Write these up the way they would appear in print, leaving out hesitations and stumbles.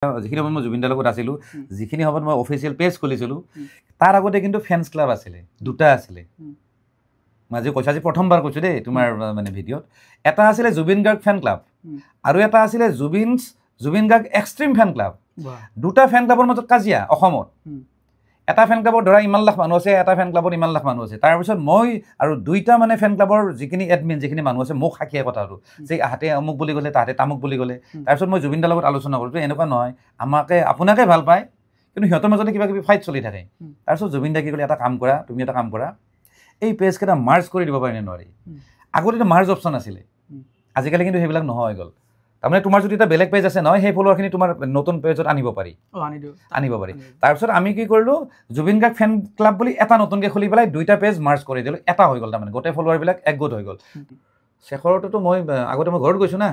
যিখিনি সময়ত মই জুবিনদাৰ লগত আছিলোঁ, যিখিনি সময়ত মই অফিচিয়েল পেজ খুলিছিলোঁ, তাৰ আগতে কিন্তু ফেন্স ক্লাব আছিলে, দুটা আছিলে। মই আজি কৈছোঁ, আজি প্ৰথমবাৰ কৈছোঁ দেই তোমাৰ মানে ভিডিঅ'ত। এটা আছিলে জুবিন গাৰ্গ ফেন ক্লাব আৰু এটা আছিলে Zubeen Garg extreme fan club. দুটা ফেন ক্লাবৰ মাজত কাজিয়া অসমত। এটা ফেন ক্লাবৰ ধৰা ইমান লাখ মানুহ আছে, এটা ফেন ক্লাবৰ ইমান লাখ মানুহ আছে। তাৰপিছত মই আৰু দুইটা মানে ফেন ক্লাবৰ যিখিনি এডমিন, যিখিনি মানুহ আছে, মোক সাক্ষীয়ে কথাটো যে হাতে অমুক বুলি ক'লে, তাহাঁতে তামুক বুলি ক'লে। তাৰপিছত মই জুবিনদাৰ লগত আলোচনা কৰোঁ যে এনেকুৱা নহয়, আপোনাকে ভাল পায়, কিন্তু সিহঁতৰ মাজতে কিবা কিবি ফাইট চলি থাকে। তাৰপিছত জুবিনদাই কি ক'লে, এটা কাম কৰা, তুমি এটা কাম কৰা, এই পেজকেইটা মাৰ্জ কৰি দিব পাৰিনে নোৱাৰি। আগতে মাৰ্জ অপশ্যন আছিলে, আজিকালি কিন্তু সেইবিলাক নোহোৱা হৈ গ'ল। তাৰমানে তোমাৰ যদি এটা বেলেগ পেজ আছে নহয়, সেই ফলোৱাৰখিনি তোমাৰ নতুন পেজত আনিব পাৰি। তাৰপিছত আমি কি কৰিলোঁ, জুবিন গাৰ্গ ফেন ক্লাব বুলি এটা নতুনকৈ খুলি পেলাই দুইটা পেজ মাৰ্জ কৰি দিলোঁ, এটা হৈ গ'ল। তাৰমানে গোটেই ফলোৱাৰবিলাক একগোট হৈ গ'ল। শেষৰটোতো মই আগতে মই ঘৰত গৈছোঁ না,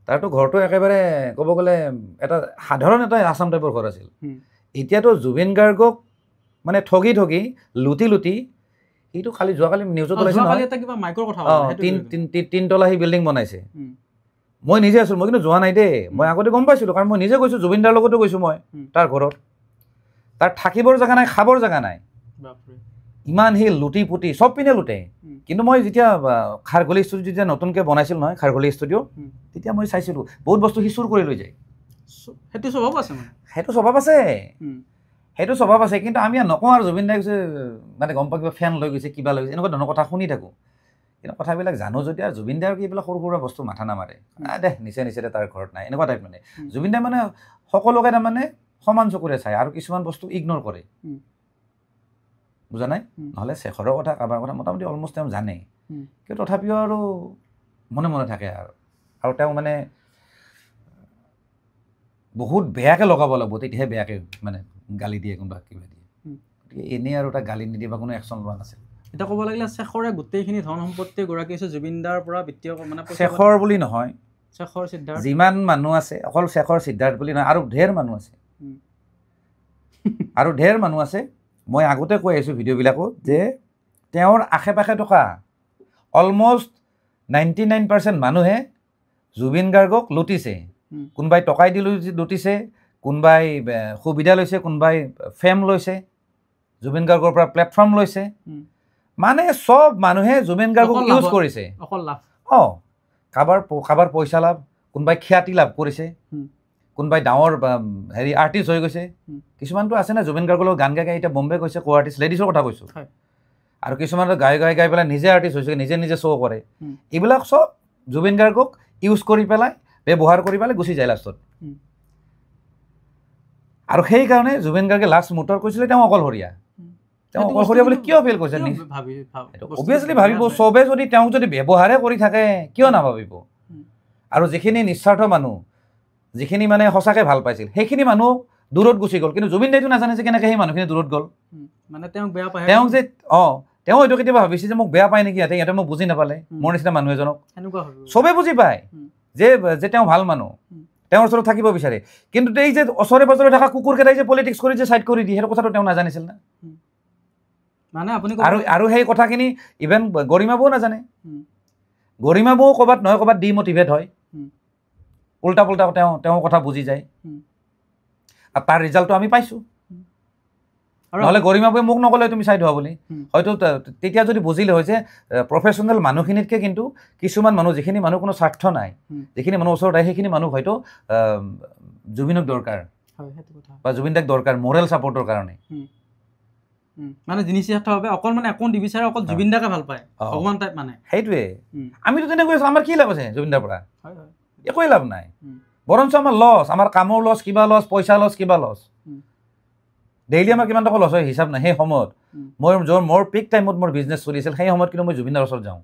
তাৰতো ঘৰটো একেবাৰে ক'ব গ'লে এটা সাধাৰণ এটা আছাম টাইপৰ ঘৰ আছিল। এতিয়াতো জুবিন গাৰ্গক মানে ঠগি লুটি সেইটো খালি যোৱাকালি নিউজত ওলাইছে নহয়, তিনতলা সি বিল্ডিং বনাইছে। মই নিজে আছোঁ, মই কিন্তু যোৱা নাই দেই। মই আগতে গম পাইছিলোঁ, কাৰণ মই নিজে গৈছোঁ, জুবিনদাৰ লগতো গৈছোঁ মই তাৰ ঘৰত। তাৰ থাকিবৰ জেগা নাই, খাবৰ জেগা নাই, ইমান সি লুটি পুতি চব পিনে লুটে। কিন্তু মই যেতিয়া খাৰঘলি ষ্টুডিঅ' যেতিয়া নতুনকৈ বনাইছিল নহয়, খাৰঘলি ষ্টুডিঅ', তেতিয়া মই চাইছিলোঁ বহুত বস্তু সি চুৰ কৰি লৈ যায়। সেইটো স্বভাৱ আছে, কিন্তু আমি নকওঁ আৰু জুবিন দাই কৈছে মানে গম পাই কিবা ফেন লৈ গৈছে, কিবা লৈ গৈছে, এনেকুৱা ধৰণৰ কথা শুনি থাকোঁ। কিন্তু কথাবিলাক জানো যদি আৰু জুবিন দাই কি এইবিলাক সৰু সুৰা বস্তু মাথা নামাৰে, দে নিচে তাৰ ঘৰত নাই, এনেকুৱা টাইপ। মানে জুবিন দাই মানে সকলোকে তাৰমানে সমান চকুৰে চায় আৰু কিছুমান বস্তু ইগন'ৰ কৰে, বুজা নাই? নহ'লে শেখৰৰ কথা, কাৰোবাৰ কথা মোটামুটি অলমষ্ট তেওঁ জানে, কিন্তু তথাপিও আৰু মনে থাকে আৰু তেওঁ মানে বহুত বেয়াকৈ লগাব লাগিব, তেতিয়াহে বেয়াকৈ মানে গালি দিয়ে, কোনোবা কিবা দিয়ে। গতিকে এনেই আৰু তাক গালি নিদিয়ে বা কোনো একশ্যন লোৱা নাছিল। এতিয়া ক'ব লাগিলে শেখৰে গোটেইখিনি ধন সম্পত্তি গৰাকী হৈছে জুবিনদাৰ পৰা বিত্তীয় মানে শেখৰ বুলি নহয়, শেখৰ সিদ্ধাৰ্থ যিমান মানুহ আছে, অকল শেখৰ সিদ্ধাৰ্থ বুলি নহয়, আৰু ঢেৰ মানুহ আছে। মই আগতে কৈ আছোঁ ভিডিঅ'বিলাকত যে তেওঁৰ আশে পাশে থকা অলমষ্ট 99% মানুহে জুবিন গাৰ্গক লুটিছে। কোনোবাই টকাই দি লুটিছে, কোনোবাই সুবিধা লৈছে, কোনোবাই ফেম লৈছে, জুবিন গাৰ্গৰ পৰা প্লেটফৰ্ম লৈছে। মানে চব মানুহে জুবিন গাৰ্গক ইউজ কৰিছে। কাৰোবাৰ পইচা লাভ, কোনোবাই খ্যাতি লাভ কৰিছে, কোনোবাই ডাঙৰ আৰ্টিষ্ট হৈ গৈছে। কিছুমানটো আছে না জুবিন গাৰ্গৰ লগত গান গাই এতিয়া বম্বে গৈছে, কো আৰ্টিষ্ট লেডিছৰ কথা কৈছোঁ। আৰু কিছুমানে গাই পেলাই নিজে আৰ্টিষ্ট হৈছে, নিজে শ্ব' কৰে। এইবিলাক চব জুবিন গাৰ্গক ইউজ কৰি পেলাই, ব্যৱহাৰ কৰি পেলাই গুচি যায় লাষ্টত। আৰু সেইকাৰণে জুবিন গাৰ্গে লাষ্ট মুহূৰ্তত কৈছিলে তেওঁ অকলশৰীয়া। তেওঁ অকলশৰীয়া বুলি কিয় ফিল কৰিছে? অবভিয়াছলি ভাবিব, চবে যদি তেওঁক যদি ব্যৱহাৰে কৰি থাকে কিয় নাভাবিব? আৰু যিখিনি নিস্বাৰ্থ মানুহ, যিখিনি মানে সঁচাকৈ ভাল পাইছিল, সেইখিনি মানুহ দূৰত গুচি গ'ল। কিন্তু জুবিন দাইটো নাজানে যে কেনেকৈ সেই মানুহখিনি দূৰত গ'ল। মানে তেওঁক বেয়া পায়, তেওঁ হয়তো কেতিয়াবা ভাবিছে যে মোক বেয়া পায় নেকি, ইহঁতে মোক বুজি নাপালে, মোৰ নিচিনা মানুহ এজনক। চবেই বুজি পায় যে তেওঁ ভাল মানুহ, তেওঁৰ ওচৰত থাকিব বিচাৰে। কিন্তু এই যে ওচৰে পাজৰে থকা কুকুৰকেইটাই যে পলিটিক্স কৰি যে চাইড কৰি দিয়ে, সেইটো কথাটো তেওঁ নাজানিছিল না। মানে আপুনি আৰু সেই কথাখিনি ইভেন গৰিমাবুও নাজানে। গৰিমাবুও ক'ৰবাত নহয় ক'ৰবাত ডিমটিভেট হয়, উল্টা পুল্টা তেওঁ কথা বুজি যায়। আৰু তাৰ ৰিজাল্টটো আমি পাইছোঁ। নহ'লে গৰিমাবুৱে মোক নক'লে তুমি চাইড হোৱা বুলি। হয়তো তেতিয়া যদি বুজিলে হয় যে প্ৰফেশ্যনেল মানুহখিনিতকৈ কিন্তু কিছুমান মানুহ, যিখিনি মানুহ কোনো স্বাৰ্থ নাই, যিখিনি মানুহ ওচৰত আহে, সেইখিনি মানুহ হয়তো জুবিনক দৰকাৰ বা জুবিন দাক দৰকাৰ মৰেল ছাপৰ্টৰ কাৰণে। মানে নিস্বাৰ্থভাৱে অকল মানে একো নিবিচাৰে, অকল জুবিন দাকে ভাল পায়, ভগৱান টাইপ মানে। সেইটোৱে আমিতো তেনেকৈ আছোঁ। আমাৰ কি লাভ আছে জুবিন দাৰ পৰা? একোৱেই লাভ নাই। বৰঞ্চ আমাৰ লছ, আমাৰ কামৰ লছ, কিবা লছ, পইচা লছ, কিবা লছ। ডেইলি আমাৰ কিমান টকা লছ হয় হিচাপ নাই। সেই সময়ত মোৰ পিক টাইমত মোৰ বিজনেছ চলিছিল, সেই সময়ত কিন্তু মই জুবিনদাৰ ওচৰত যাওঁ।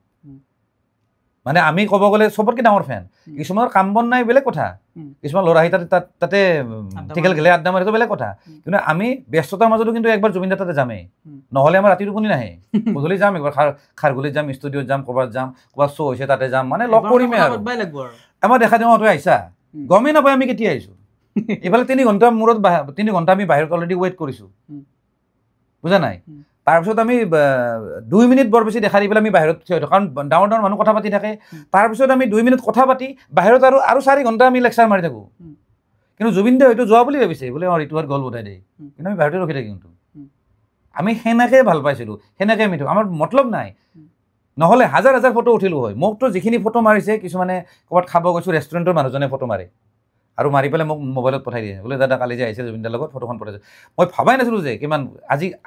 মানে আমি ক'ব গ'লে চবতকৈ ডাঙৰ ফেন। কিছুমানৰ কাম বন নাই বেলেগ কথা, কিছুমান ল'ৰা আহি তাতে টিকেল ঘেলে আড্ডা মাৰি, বেলেগ কথা। কিন্তু আমি ব্যস্ততাৰ মাজতো কিন্তু একবাৰ জুবিন দাৰ তাতে যামেই, নহ'লে আমাৰ ৰাতি টোপনি নাহে। গধূলি যাম, একবাৰ খাৰঘুলিত যাম, ষ্টুডিঅ'ত যাম, ক'ৰবাত শ্ব' হৈছে তাতে যাম, মানে লগ কৰিমেই আৰু। আমাৰ দেখা দিওঁ তই আহিছা, গমেই নাপায় আমি কেতিয়া আহিছোঁ। এইফালে 3 ঘণ্টা মূৰত 3 ঘণ্টা আমি বাহিৰত অলৰেডি ৱেইট কৰিছোঁ, বুজা নাই? তাৰপিছত আমি 2 মিনিট বৰ বেছি দেখা দি পেলাই আমি বাহিৰত থিয় হৈ থাকোঁ, কাৰণ ডাঙৰ মানুহ কথা পাতি থাকে। তাৰপিছত আমি 2 মিনিট কথা পাতি বাহিৰত আৰু 4 ঘণ্টা আমি লেকচাৰ মাৰি থাকোঁ। কিন্তু জুবিন দাই হয়তো যোৱা বুলি ভাবিছে বোলে ঋতুহাত গ'ল বোধাই দেই, কিন্তু আমি বাহিৰতে ৰখি থাকি কিন্তু আমি সেনেকৈ ভাল পাইছিলোঁ, সেনেকৈ আমি আমাৰ মতলব নাই। নহ'লে হাজাৰ হাজাৰ ফটো উঠিলোঁ হয়। মোকতো যিখিনি ফটো মাৰিছে কিছুমানে ক'ৰবাত খাব গৈছোঁ ৰেষ্টুৰেণ্টৰ মানুহজনে ফটো মাৰে আৰু মাৰি পেলাই মোক মোবাইলত পঠাই দিয়ে বোলে দাদা কালি যে আহিছে জুবিন দাৰ লগত ফটোখন পঠাইছে। মই ভাবাই নাছিলোঁ যে কিমান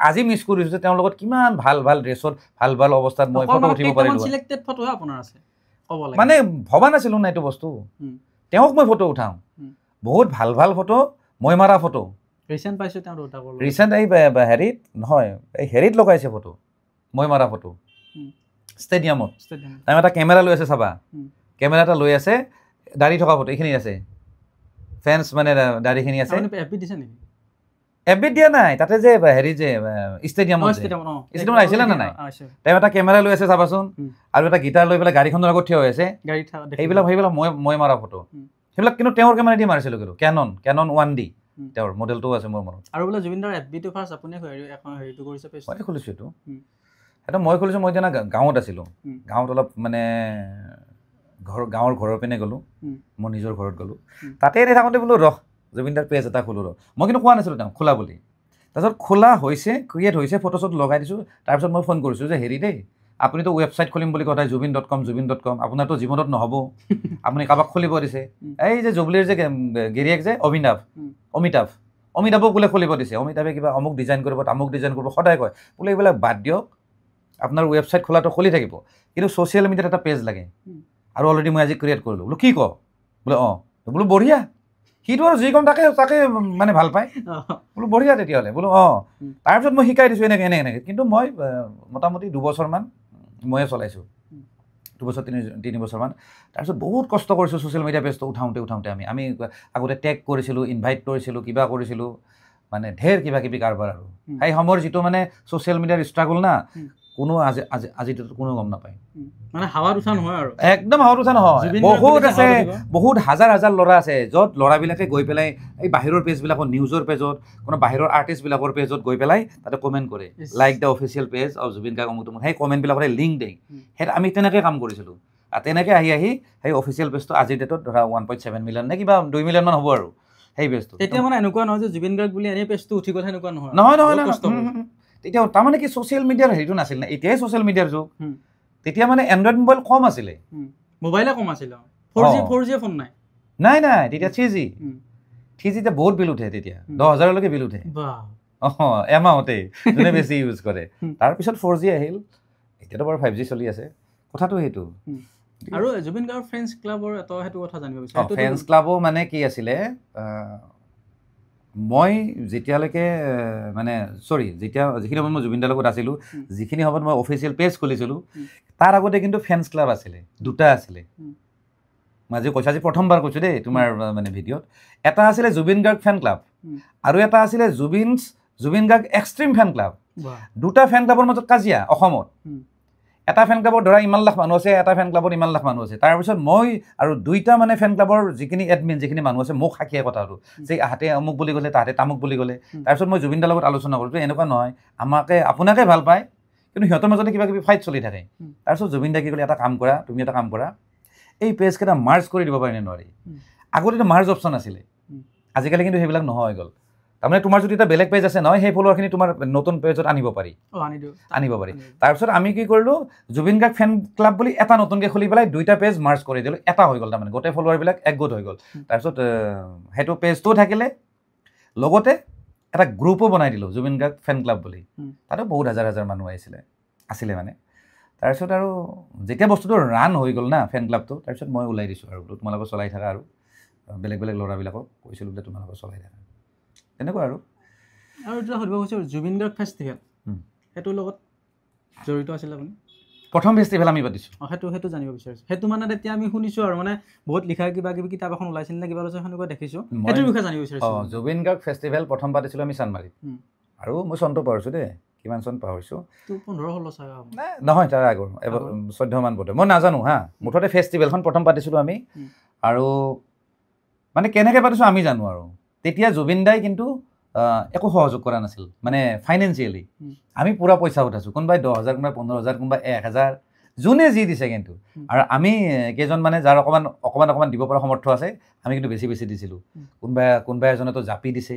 আজি মিছ কৰিছোঁ যে তেওঁৰ লগত কিমান ভাল ভাল ড্ৰেছত ভাল ভাল অৱস্থাত মই ফটো উঠিব পাৰিলোঁ। মানে ভবা নাছিলোঁ না এইটো বস্তু। তেওঁক মই ফটো উঠাওঁ, বহুত ভাল ভাল ফটো, মই মাৰা ফটো ৰিচেণ্ট এই হেৰিত নহয়, এই হেৰিত লগাইছে ফটো, মই মাৰা ফটো ষ্টেডিয়ামত। তেওঁ এটা কেমেৰা লৈ আছে, চাবা কেমেৰা এটা লৈ আছে, দাড়ি থকা ফটো এইখিনি আছে, ফেন্স মানে দাড়িখিনি আছে। এফবিত দিয়া নাই, তাতে যে হেৰি যে ষ্টেডিয়ামত আহিছিলে নে নাই, তেওঁ এটা কেমেৰা লৈ আছে চাবাচোন, আৰু এটা গিটাৰ লৈ পেলাই গাড়ীখনৰ আগত থিয় হৈ আছে। সেইবিলাক মই মাৰা ফটো, সেইবিলাক কিন্তু তেওঁৰ কেমেৰা দি মাৰিছিলোঁ। কিন্তু কেনন 1D তেওঁৰ মডেলটোও আছে মোৰ মনত। আৰু বোলে জুবিন দাৰ এফবিটো ফাৰ্ষ্ট আপুনি হেৰিটো কৰিছে, মই খুলিছোঁ এইটো। সেইটো মই খুলিছোঁ, মই এতিয়া গাঁৱত আছিলোঁ, গাঁৱত অলপ মানে গাঁৱৰ ঘৰৰ পিনে গ'লোঁ, মোৰ নিজৰ ঘৰত গ'লোঁ, তাতে এনেই থাকোঁতে বোলো ৰহ জুবিন দাৰ পেজ এটা খোলোঁ। মই কিন্তু কোৱা নাছিলোঁ তেওঁ খোলা বুলি। তাৰপিছত খোলা হৈছে, ক্ৰিয়েট হৈছে, ফটো চটো লগাই দিছোঁ। তাৰপিছত মই ফোন কৰিছোঁ যে হেৰি দেই, আপুনিতো ৱেবছাইট খুলিম বুলি কথাই jubin.com আপোনাৰতো জীৱনত নহ'ব, আপুনি কাৰোবাক খুলিব দিছে। এই যে জুবলিৰ যে গিৰিয়েক যে অমিতাভক বোলে খুলিব দিছে। অমিতাভে কিবা অমুক ডিজাইন কৰিব, তামুক ডিজাইন কৰিব সদায় কয় বোলে, এইবিলাক বাদ দিয়ক, আপোনাৰ ৱেবছাইট খোলাটো খুলি থাকিব, কিন্তু ছ'চিয়েল মিডিয়াত এটা পেজ লাগে। আৰু অলৰেডি মই আজি ক্ৰিয়েট কৰিলোঁ। বোলো কি কওঁ, বোলে অঁ, বোলো বঢ়িয়া, সিটো আৰু যি কম তাকে মানে ভাল পায়। বোলো বঢ়িয়া তেতিয়াহ'লে, বোলো অঁ। তাৰপিছত মই শিকাই দিছোঁ এনেকৈ। কিন্তু মই মোটামুটি 2 বছৰমান ময়ে চলাইছোঁ, 2 বছৰ 3 বছৰমান। তাৰপিছত বহুত কষ্ট কৰিছোঁ ছ'চিয়েল মিডিয়া পেজটো উঠাওঁতে আমি আগতে টেগ কৰিছিলোঁ, ইনভাইট কৰিছিলোঁ, কিবা কৰিছিলোঁ, মানে ঢেৰ কিবা কিবি কাৰবাৰ। আৰু সেই সময়ৰ যিটো মানে ছ'চিয়েল মিডিয়াৰ ষ্ট্ৰাগল না, কোনো আজিতো কোনো গম নাপায়। মানে হাৱাত উঠা নহয় আৰু একদম হাৱাত উঠা নহয়। বহুত আছে, বহুত হাজাৰ হাজাৰ ল'ৰা আছে, য'ত ল'ৰাবিলাকে গৈ পেলাই এই বাহিৰৰ পেজবিলাকত, নিউজৰ পেজত, কোনো বাহিৰৰ আৰ্টিষ্টবিলাকৰ পেজত গৈ পেলাই তাতে কমেণ্ট কৰে, like the official page of Zubeen Garg অমুক তমুক। সেই কমেণ্টবিলাকতে লিংক দিয়ে। সেইটো আমি তেনেকৈ কাম কৰিছিলোঁ। আৰু তেনেকৈ আহি সেই অফিচিয়েল পেজটো আজিৰ ডেটত ধৰা 1.7 মিলিয়ন নে কিবা 2 মিলিয়নমান হ'ব আৰু সেই পেজটো। তেতিয়া মানে এনেকুৱা নহয় যে জুবিন গাৰ্গ বুলি এনেই পেজটো উঠি গ'ল, সেনেকুৱা নহয়। তেতিয়া তাৰমানে কি ছ'চিয়েল মিডিয়াৰ হেৰিটো নাছিল না, এতিয়াই ছ'চিয়েল মিডিয়াৰ যুগ। তেতিয়া মানে এণ্ড্ৰইড মোবাইল কম আছিলে, মোবাইলে কম আছিলে, 4G ফোন নাই, তেতিয়া 3G বহুত বিল উঠে, তেতিয়া 10,000লৈকে বিল উঠে এমাহতে, যোনে বেছি ইউজ কৰে। তাৰপিছত 4G আহিল, এতিয়াতো বাৰু 5G চলি আছে। কথাটো সেইটো। আৰু জুবিন গাৰ্গৰ ফ্ৰেণ্ডছ ক্লাবৰ এটা সেইটো কথা জানিব বিচাৰিছোঁ। ফ্ৰেণ্ডছ ক্লাবো মানে কি আছিলে, মই যেতিয়ালৈকে মানে যিখিনি সময়ত মই জুবিন দাৰ লগত আছিলোঁ, যিখিনি সময়ত মই অফিচিয়েল পেজ খুলিছিলোঁ, তাৰ আগতে কিন্তু ফেন্স ক্লাব আছিলে, 2টা আছিলে। মই আজি প্ৰথমবাৰ কৈছোঁ দেই তোমাৰ মানে ভিডিঅ'ত। এটা আছিলে জুবিন গাৰ্গ ফেন ক্লাব, আৰু এটা আছিলে Zubeen Garg extreme fan club. 2টা ফেন ক্লাবৰ মাজত কাজিয়া অসমত। এটা ফেন ক্লাবত ধৰা ইমান লাখ মানুহ আছে, এটা ফেন ক্লাবত ইমান লাখ মানুহ আছে। তাৰপিছত মই আৰু 2টা মানে ফেন ক্লাবৰ যিখিনি এডমিন, যিখিনি মানুহ আছে, মোক সাক্ষীয়ে কথাটো যে আহাতে অমুক বুলি ক'লে, তাহাঁতে তামুক বুলি ক'লে। তাৰপিছত মই জুবিন দাৰ লগত আলোচনা কৰোঁ যে এনেকুৱা নহয়, আপোনাকে ভাল পায়, কিন্তু সিহঁতৰ মাজতে কিবা কিবি ফাইট চলি থাকে। তাৰপিছত জুবিন দাই কি ক'লে, তুমি এটা কাম কৰা, এই পেজকেইটা মাৰ্জ কৰি দিব পাৰিনে নোৱাৰি। আগতেতো মাৰ্জ অপশ্যন আছিলে, আজিকালি কিন্তু সেইবিলাক নোহোৱা হৈ গ'ল। তাৰমানে তোমাৰ যদি এটা বেলেগ পেজ আছে নহয়, সেই ফলোৱাৰখিনি তোমাৰ নতুন পেজত আনিব পাৰি। তাৰপিছত আমি কি কৰিলোঁ, জুবিন গাৰ্গ ফেন ক্লাব বুলি এটা নতুনকৈ খুলি পেলাই 2টা পেজ মাৰ্জ কৰি দিলোঁ, এটা হৈ গ'ল। তাৰমানে গোটেই ফলোৱাৰবিলাক একগোট হৈ গ'ল। তাৰপিছত সেইটো পেজটোও থাকিলে, লগতে এটা গ্ৰুপো বনাই দিলোঁ জুবিন গাৰ্গ ফেন ক্লাব বুলি। তাতো বহুত হাজাৰ হাজাৰ মানুহ আছিলে মানে। তাৰপিছত আৰু যেতিয়া বস্তুটো ৰান হৈ গ'ল না ফেন ক্লাবটো, তাৰপিছত মই ওলাই দিছোঁ আৰু তোমালোকে চলাই থাকা, আৰু বেলেগ ল'ৰাবিলাকক কৈছিলোঁ বোলে তোমালোকে চলাই থাকা, তেনেকুৱা আৰু এতিয়া সুধিব কৈছোঁ, জুবিন গাৰ্গ ফেষ্টিভেল সেইটোৰ লগত জড়িত আছিলে আপুনি? প্ৰথম ফেষ্টিভেল আমি পাতিছোঁ। সেইটো জানিব বিচাৰিছোঁ। সেইটো মানে তেতিয়া আমি শুনিছোঁ আৰু মানে বহুত লিখা কিবা কিবি কিতাপ এখন ওলাইছিল নে কিবা ওলাইছিল, সেনেকুৱা দেখিছোঁ। সেইটোৰ বিষয়ে জানিব বিচাৰিছোঁ। জুবিন গাৰ্গ ফেষ্টিভেল প্ৰথম পাতিছিলোঁ আমি চানমাৰীত, আৰু মই চনটো পাহৰিছোঁ দেই, কিমান চন পাহৰিছোঁ, 15-16 চাগে নহয়, তাৰ আগৰ 14 মান বোধহয়, মই নাজানো হা। মুঠতে ফেষ্টিভেলখন প্ৰথম পাতিছিলোঁ আমি, আৰু মানে কেনেকৈ পাতিছোঁ আমি জানো। আৰু তেতিয়া জুবিন দাই কিন্তু একো সহযোগ কৰা নাছিল, মানে ফাইনেন্সিয়েলি। আমি পূৰা পইচা উঠাইছোঁ, কোনোবাই 10,000, কোনোবাই 15,000, কোনোবাই 1,000, যোনে যি দিছে কিন্তু আৰু আমি কেইজন মানে যাৰ অকণমান দিব পৰা সমৰ্থ আছে আমি কিন্তু বেছি দিছিলোঁ কোনোবা এজনেতো জাপি দিছে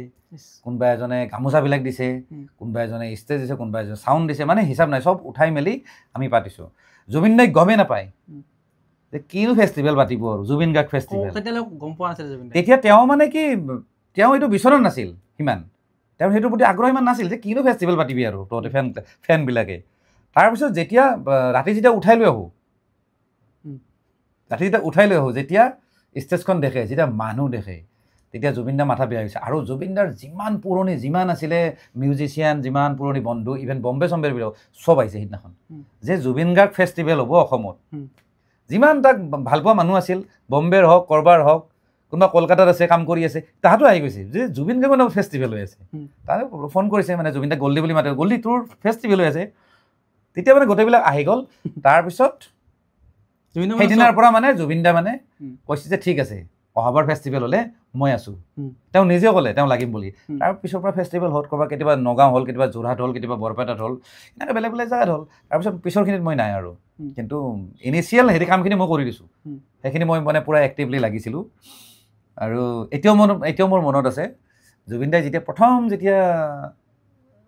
কোনোবা এজনে গামোচাবিলাক দিছে কোনোবা এজনে ষ্টেজ দিছে কোনোবা এজনে চাউণ্ড দিছে মানে হিচাপ নাই চব উঠাই মেলি আমি পাতিছোঁ জুবিন দাই গমেই নাপায় যে কিনো ফেষ্টিভেল পাতিব আৰু জুবিন গাৰ্গ ফেষ্টিভেল তেতিয়া তেওঁ মানে কি তেওঁ এইটো বিচৰণ নাছিল সিমান তেওঁৰ সেইটোৰ প্ৰতি আগ্ৰহ ইমান নাছিল যে কিনো ফেষ্টিভেল পাতিবি আৰু তহঁতে ফেনবিলাকে তাৰপিছত যেতিয়া ৰাতি যেতিয়া উঠাই লৈ আহোঁ যেতিয়া ষ্টেজখন দেখে যেতিয়া মানুহ দেখে তেতিয়া জুবিনদাৰ মাথা বেয়া হৈছে আৰু জুবিনদাৰ যিমান পুৰণি যিমান আছিলে মিউজিচিয়ান যিমান পুৰণি বন্ধু ইভেন বম্বে চম্বেৰ বিলাক চব আহিছে সেইদিনাখন যে জুবিন গাৰ্গ ফেষ্টিভেল হ'ব অসমত যিমান তাক ভালপোৱা মানুহ আছিল বম্বেৰ হওক কৰবাৰ হওক কোনোবা কলকাতাত আছে কাম কৰি আছে তাহাঁতো আহি গৈছে যে জুবিন গাৰ্গৰ ফেষ্টিভেল হৈ আছে তাৰে ফোন কৰিছে মানে জুবিন দাক গল্ডি বুলি মাতে গল্ডি তোৰ ফেষ্টিভেল হৈ আছে তেতিয়া মানে গোটেইবিলাক আহি গ'ল তাৰপিছত সেইদিনাৰ পৰা মানে জুবিন দা মানে কৈছে যে ঠিক আছে অহাবাৰ ফেষ্টিভেল হ'লে মই আছোঁ তেওঁ নিজে ক'লে তেওঁ লাগিম বুলি তাৰপিছৰ পৰা ফেষ্টিভেল হ'ল ক'ৰবাত কেতিয়াবা নগাঁও হ'ল কেতিয়াবা যোৰহাট হ'ল কেতিয়াবা বৰপেটাত হ'ল এনেকৈ বেলেগ জেগাত হ'ল তাৰপিছত পিছৰখিনিত মই নাই আৰু কিন্তু ইনিচিয়েল হেৰি কামখিনি মই কৰি দিছোঁ সেইখিনি মই মানে পূৰা এক্টিভলি লাগিছিলোঁ আৰু এতিয়াও মোৰ মনত আছে জুবিন দাই যেতিয়া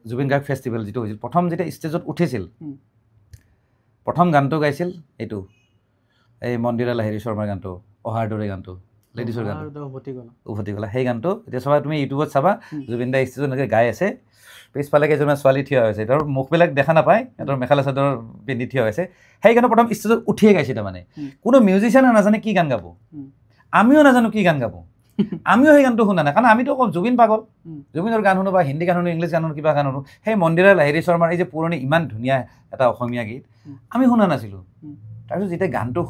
জুবিন গাৰ্গ ফেষ্টিভেল যিটো হৈছিল প্ৰথম যেতিয়া ষ্টেজত উঠিছিল প্ৰথম গানটো গাইছিল এইটো এই মন্দিৰা লাহিৰী শৰ্মাৰ গানটো অহাৰ দৰে গানটো লেডিছৰ গানটো উভতি গ'লা সেই গানটো এতিয়া চাবা তুমি ইউটিউবত চাবা জুবিন দাই ষ্টেজত এনেকৈ গাই আছে পিছফালে কেইজনমান ছোৱালী থিয় হৈছে তেওঁৰ মুখবিলাক দেখা নাপায় সিহঁতৰ মেখেলা চাদৰ পিন্ধি থিয় হৈছে সেই গানটো প্ৰথম ষ্টেজত উঠিয়ে গাইছে তাৰমানে কোনো মিউজিচিয়ানে নাজানে কি গান গাব আমিও নাজানো কি গান গাব আমিও সেই গানটো শুনা নাই কাৰণ আমিতো অকল জুবিন পাগল জুবিনৰ গান শুনো বা হিন্দী গান শুনো ইংলিছ গান শুনো কিবা গান শুনো সেই মন্দিৰা লাহিৰী শৰ্মাৰ এই যে পুৰণি ইমান ধুনীয়া এটা অসমীয়া গীত আমি শুনা নাছিলোঁ তাৰপিছত যেতিয়া গানটো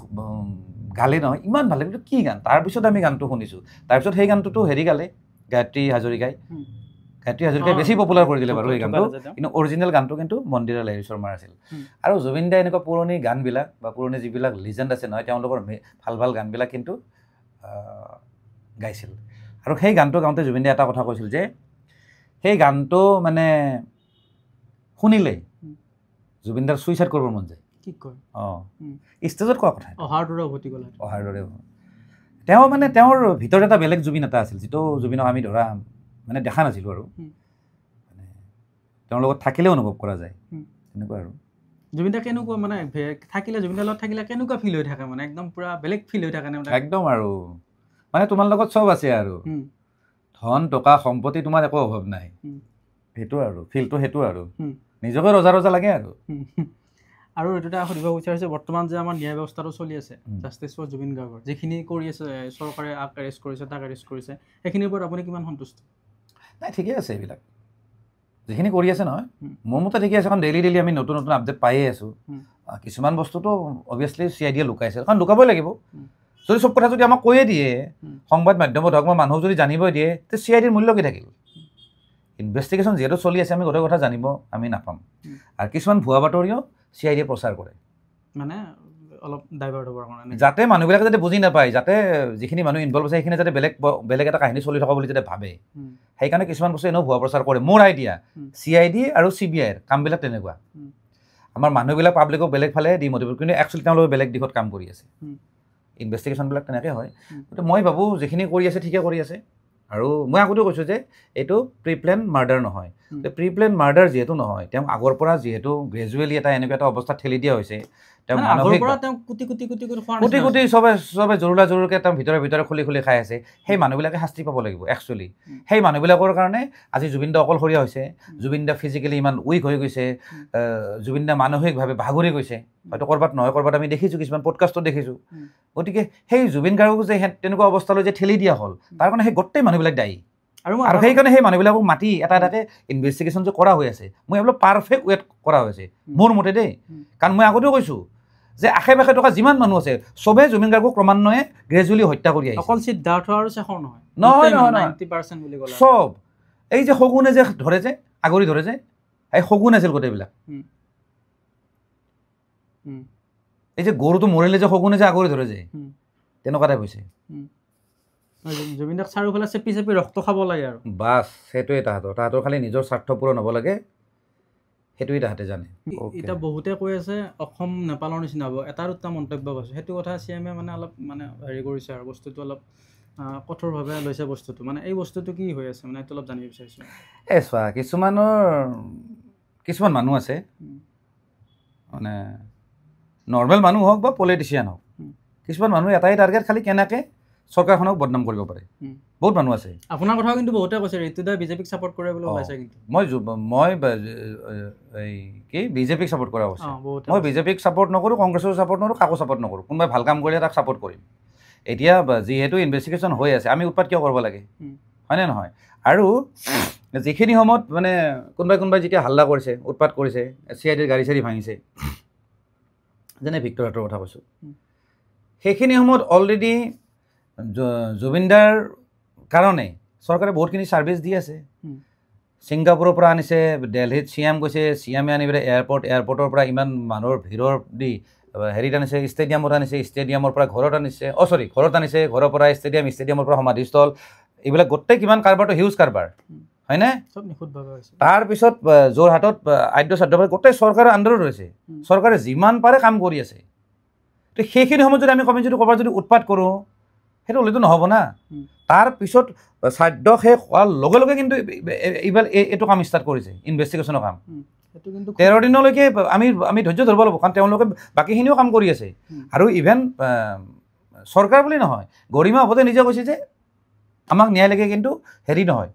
গালে নহয় ইমান ভাল লাগিল কি গান তাৰপিছত আমি গানটো শুনিছোঁ তাৰপিছত সেই গানটোতো হেৰি গালে গায়ত্ৰী হাজৰিকাই বেছি পপুলাৰ কৰি দিলে বাৰু এই গানটো কিন্তু অৰিজিনেল গানটো কিন্তু মন্দিৰা লাহিৰী শৰ্মাৰ আছিল আৰু জুবিন দাই এনেকুৱা পুৰণি গানবিলাক বা পুৰণি যিবিলাক লিজেণ্ড আছে নহয় তেওঁলোকৰ ভাল গানবিলাক কিন্তু গাইছিল আৰু সেই গানটো গাওঁতে জুবিন দাই এটা কথা কৈছিল যে সেই গানটো মানে শুনিলে জুবিন দাৰ ছুইচাইড কৰিব মন যায় কি কয় ষ্টেজত কোৱা কথা অহাৰ দৰে তেওঁ মানে তেওঁৰ ভিতৰত এটা বেলেগ জুবিন এটা আছিল যিটো জুবিনক আমি ধৰা মানে দেখা নাছিলোঁ আৰু মানে তেওঁৰ লগত থাকিলে অনুভৱ কৰা যায় তেনেকুৱা আৰু জুবিন দা কেনেকুৱা মানে থাকিলে জুবিন দাৰ লগত থাকিলে কেনেকুৱা ফিল হৈ থাকে মানে একদম পুৰা বেলেগ ফিল হৈ থাকে একদম আৰু মানে তোমাৰ লগত চব আছে আৰু ধন টকা সম্পত্তি তোমাৰ একো অভাৱ নাই সেইটো আৰু ফিলটো সেইটো আৰু নিজকে ৰজা লাগে আৰু এইটো সুধিব বিচাৰিছে বৰ্তমান যে আমাৰ ন্যায় ব্যৱস্থাটো চলি আছে জাষ্টিছ ফৰ জুবিন গাৰ্গৰ যিখিনি কৰি আছে চৰকাৰে এৰেষ্ট কৰিছে তাক এৰেষ্ট কৰিছে সেইখিনিৰ ওপৰত আপুনি কিমান সন্তুষ্ট নাই ঠিকে আছে এইবিলাক যিখিনি কৰি আছে নহয় মোৰ মতে ঠিকে আছে কাৰণ ডেইলি আমি নতুন আপডেট পায়ে আছোঁ কিছুমান বস্তুটো অভিয়াছলি CID লুকাইছে কাৰণ লুকাবই লাগিব যদি চব কথা যদি আমাক কৈয়ে দিয়ে সংবাদ মাধ্যমত হওক বা মানুহ যদি জানিবই দিয়ে তে CIDৰ মূল্য কি থাকিল ইনভেষ্টিগেশ্যন যিহেতু চলি আছে আমি গোটেই কথা জানিব আমি নাপাম আৰু কিছুমান ভুৱা বাতৰিও CID প্ৰচাৰ কৰে মানে অলপ ডাইভাৰ্ট হ'বৰ কাৰণে যাতে মানুহবিলাকে যাতে বুজি নাপায় যাতে যিখিনি মানুহ ইনভলভ আছে সেইখিনি যাতে বেলেগ এটা কাহিনী চলি থকা বুলি যাতে ভাবে সেইকাৰণে কিছুমান বস্তু এনেও ভুৱা প্ৰচাৰ কৰে মোৰ আইডিয়া CID আৰু CBIৰ কামবিলাক তেনেকুৱা আমাৰ মানুহবিলাক পাব্লিকক বেলেগ ফালে ডিমোটিভেট কিন্তু একচুৱেলি তেওঁলোকে বেলেগ দিশত কাম কৰি আছে ইনভেষ্টিগেশ্যনবিলাক তেনেকৈ হয় গতিকে মই ভাবোঁ যিখিনি কৰি আছে ঠিকে কৰি আছে আৰু মই আগতেও কৈছোঁ যে এইটো প্ৰি প্লেন মাৰ্ডাৰ নহয় প্ৰি প্লেন মাৰ্ডাৰ যিহেতু নহয় তেওঁক আগৰ পৰা যিহেতু গ্ৰেজুৱেলি এনেকুৱা এটা অৱস্থাত ঠেলি দিয়া হৈছে তেওঁ মানসিক কোটি চবে জৰুৰকৈ তেওঁ ভিতৰে খুলি খাই আছে সেই মানুহবিলাকে শাস্তি পাব লাগিব একচুৱেলি সেই মানুহবিলাকৰ কাৰণে আজি জুবিন দা অকলশৰীয়া হৈছে জুবিন দা ফিজিকেলি ইমান উইক হৈ গৈছে জুবিন দা মানসিকভাৱে ভাগৰি গৈছে হয়তো ক'ৰবাত নহয় ক'ৰবাত আমি দেখিছোঁ কিছুমান পডকাষ্টত দেখিছোঁ গতিকে সেই জুবিন গাৰ্গক যে তেনেকুৱা অৱস্থালৈ যে ঠেলি দিয়া হ'ল তাৰ কাৰণে সেই গোটেই মানুহবিলাক দায়ী আৰু সেইকাৰণে সেই মানুহবিলাকক মাতি এটাকে ইনভেষ্টিগেশ্যন যে কৰা হৈ আছে মই এইবিলাক পাৰফেক্ট ৱেত কৰা হৈছে মোৰ মতে দেই কাৰণ মই আগতেও কৈছোঁ যে আশে পাশে থকা যিমান মানুহ আছে চবেই জুবিন গাৰ্গক ক্ৰমান্বয়ে গ্ৰেজুৱেলি হত্যা কৰি আহিছে অকল সিদ্ধাৰ্থ আৰু শেখৰ নহয় 90% বুলি ক'লে চব এই যে শগুনে যে ধৰে যে আগৰি ধৰে যে এই শগুন আছিল গোটেইবিলাক এই যে গৰুটো মৰিলে যে শগুনে যে আগৰি ধৰে যে তেনেকুৱা টাইপ হৈছে জুবিন দাক চাৰিওফালে চেপি ৰক্ত খাব লাগে আৰু বাছ সেইটোৱে তাহাঁতৰ খালি নিজৰ স্বাৰ্থ পূৰণ হ'ব লাগে সেইটোৱে তাহাঁতে জানে। এতিয়া বহুতে কৈ আছে অসম নেপালৰ নিচিনা হ'ব, এটা দুটা মন্তব্য পাইছোঁ, সেইটো কথা CMে মানে অলপ মানে হেৰি কৰিছে আৰু বস্তুটো অলপ কঠোৰভাৱে লৈছে বস্তুটো, মানে এই বস্তুটো কি হৈ আছে মানে এইটো অলপ জানিব বিচাৰিছোঁ। চোৱা কিছুমান মানুহ আছে মানে নৰ্মেল মানুহ হওক বা পলিটিচিয়ান হওক, কিছুমান মানুহ এটাই টাৰ্গেট খালি কেনেকৈ চৰকাৰখনক বদনাম কৰিব পাৰে। বহুত মানুহ আছে। আপোনাৰ কথাও কিন্তু বহুতে কৈছে ঋতুদাই বিজেপিক ছাপোৰ্ট কৰে বুলি ওলাইছে, কিন্তু মই কি বিজেপিক ছাপোৰ্ট কৰা হৈছে। মই বিজেপিক ছাপোৰ্ট নকৰোঁ, কংগ্ৰেছক ছাপোৰ্ট নকৰোঁ, কাকো ছাপোৰ্ট নকৰোঁ। কোনোবাই ভাল কাম কৰিলে তাক ছাপোৰ্ট কৰিম। এতিয়া যিহেতু ইনভেষ্টিগেশ্যন হৈ আছে, আমি উৎপাত কিয় কৰিব লাগে, হয়নে নহয়? আৰু যিখিনি সময়ত মানে কোনোবাই যেতিয়া হাল্লা কৰিছে, উৎপাত কৰিছে, CIDৰ গাড়ী চাড়ী ভাঙিছে, যেনে ভিক্টৰ হাটৰ কথা কৈছোঁ, সেইখিনি সময়ত অলৰেডি জুবিনদাৰ কাৰণে চৰকাৰে বহুতখিনি ছাৰ্ভিচ দি আছে। ছিংগাপুৰৰ পৰা আনিছে, দিল্লীত CM গৈছে, CMে আনি পেলাই এয়াৰপৰ্টৰ পৰা ইমান মানুহৰ ভিৰৰ দি হেৰিত আনিছে, ষ্টেডিয়ামত আনিছে, ষ্টেডিয়ামৰ পৰা ঘৰত আনিছে, ঘৰত আনিছে, ঘৰৰ পৰা ষ্টেডিয়ামৰ পৰা সমাধিস্থল, এইবিলাক গোটেই কিমান কাৰবাৰটো হিউজ কাৰবাৰ, হয়নে? তাৰপিছত যোৰহাটত আদ্য চাদ্য গোটেই চৰকাৰৰ আণ্ডাৰত ৰৈছে, চৰকাৰে যিমান পাৰে কাম কৰি আছে। তো সেইখিনি সময়ত যদি আমি ক'ৰবাত যদি উৎপাত কৰোঁ, সেইটো হ'লেতো নহ'ব না। তাৰপিছত শ্ৰাদ্ধ শেষ হোৱাৰ লগে লগে কিন্তু এইবাৰ এইটো কাম ষ্টাৰ্ট কৰিছে, ইনভেষ্টিগেশ্যনৰ কাম। 13 দিনলৈকে আমি ধৈৰ্য ধৰিব লাগিব, কাৰণ তেওঁলোকে বাকীখিনিও কাম কৰি আছে। আৰু ইভেন চৰকাৰ বুলি নহয়, গৰিমা হবতে নিজে কৈছে যে আমাক ন্যায় লাগে, কিন্তু হেৰি নহয়,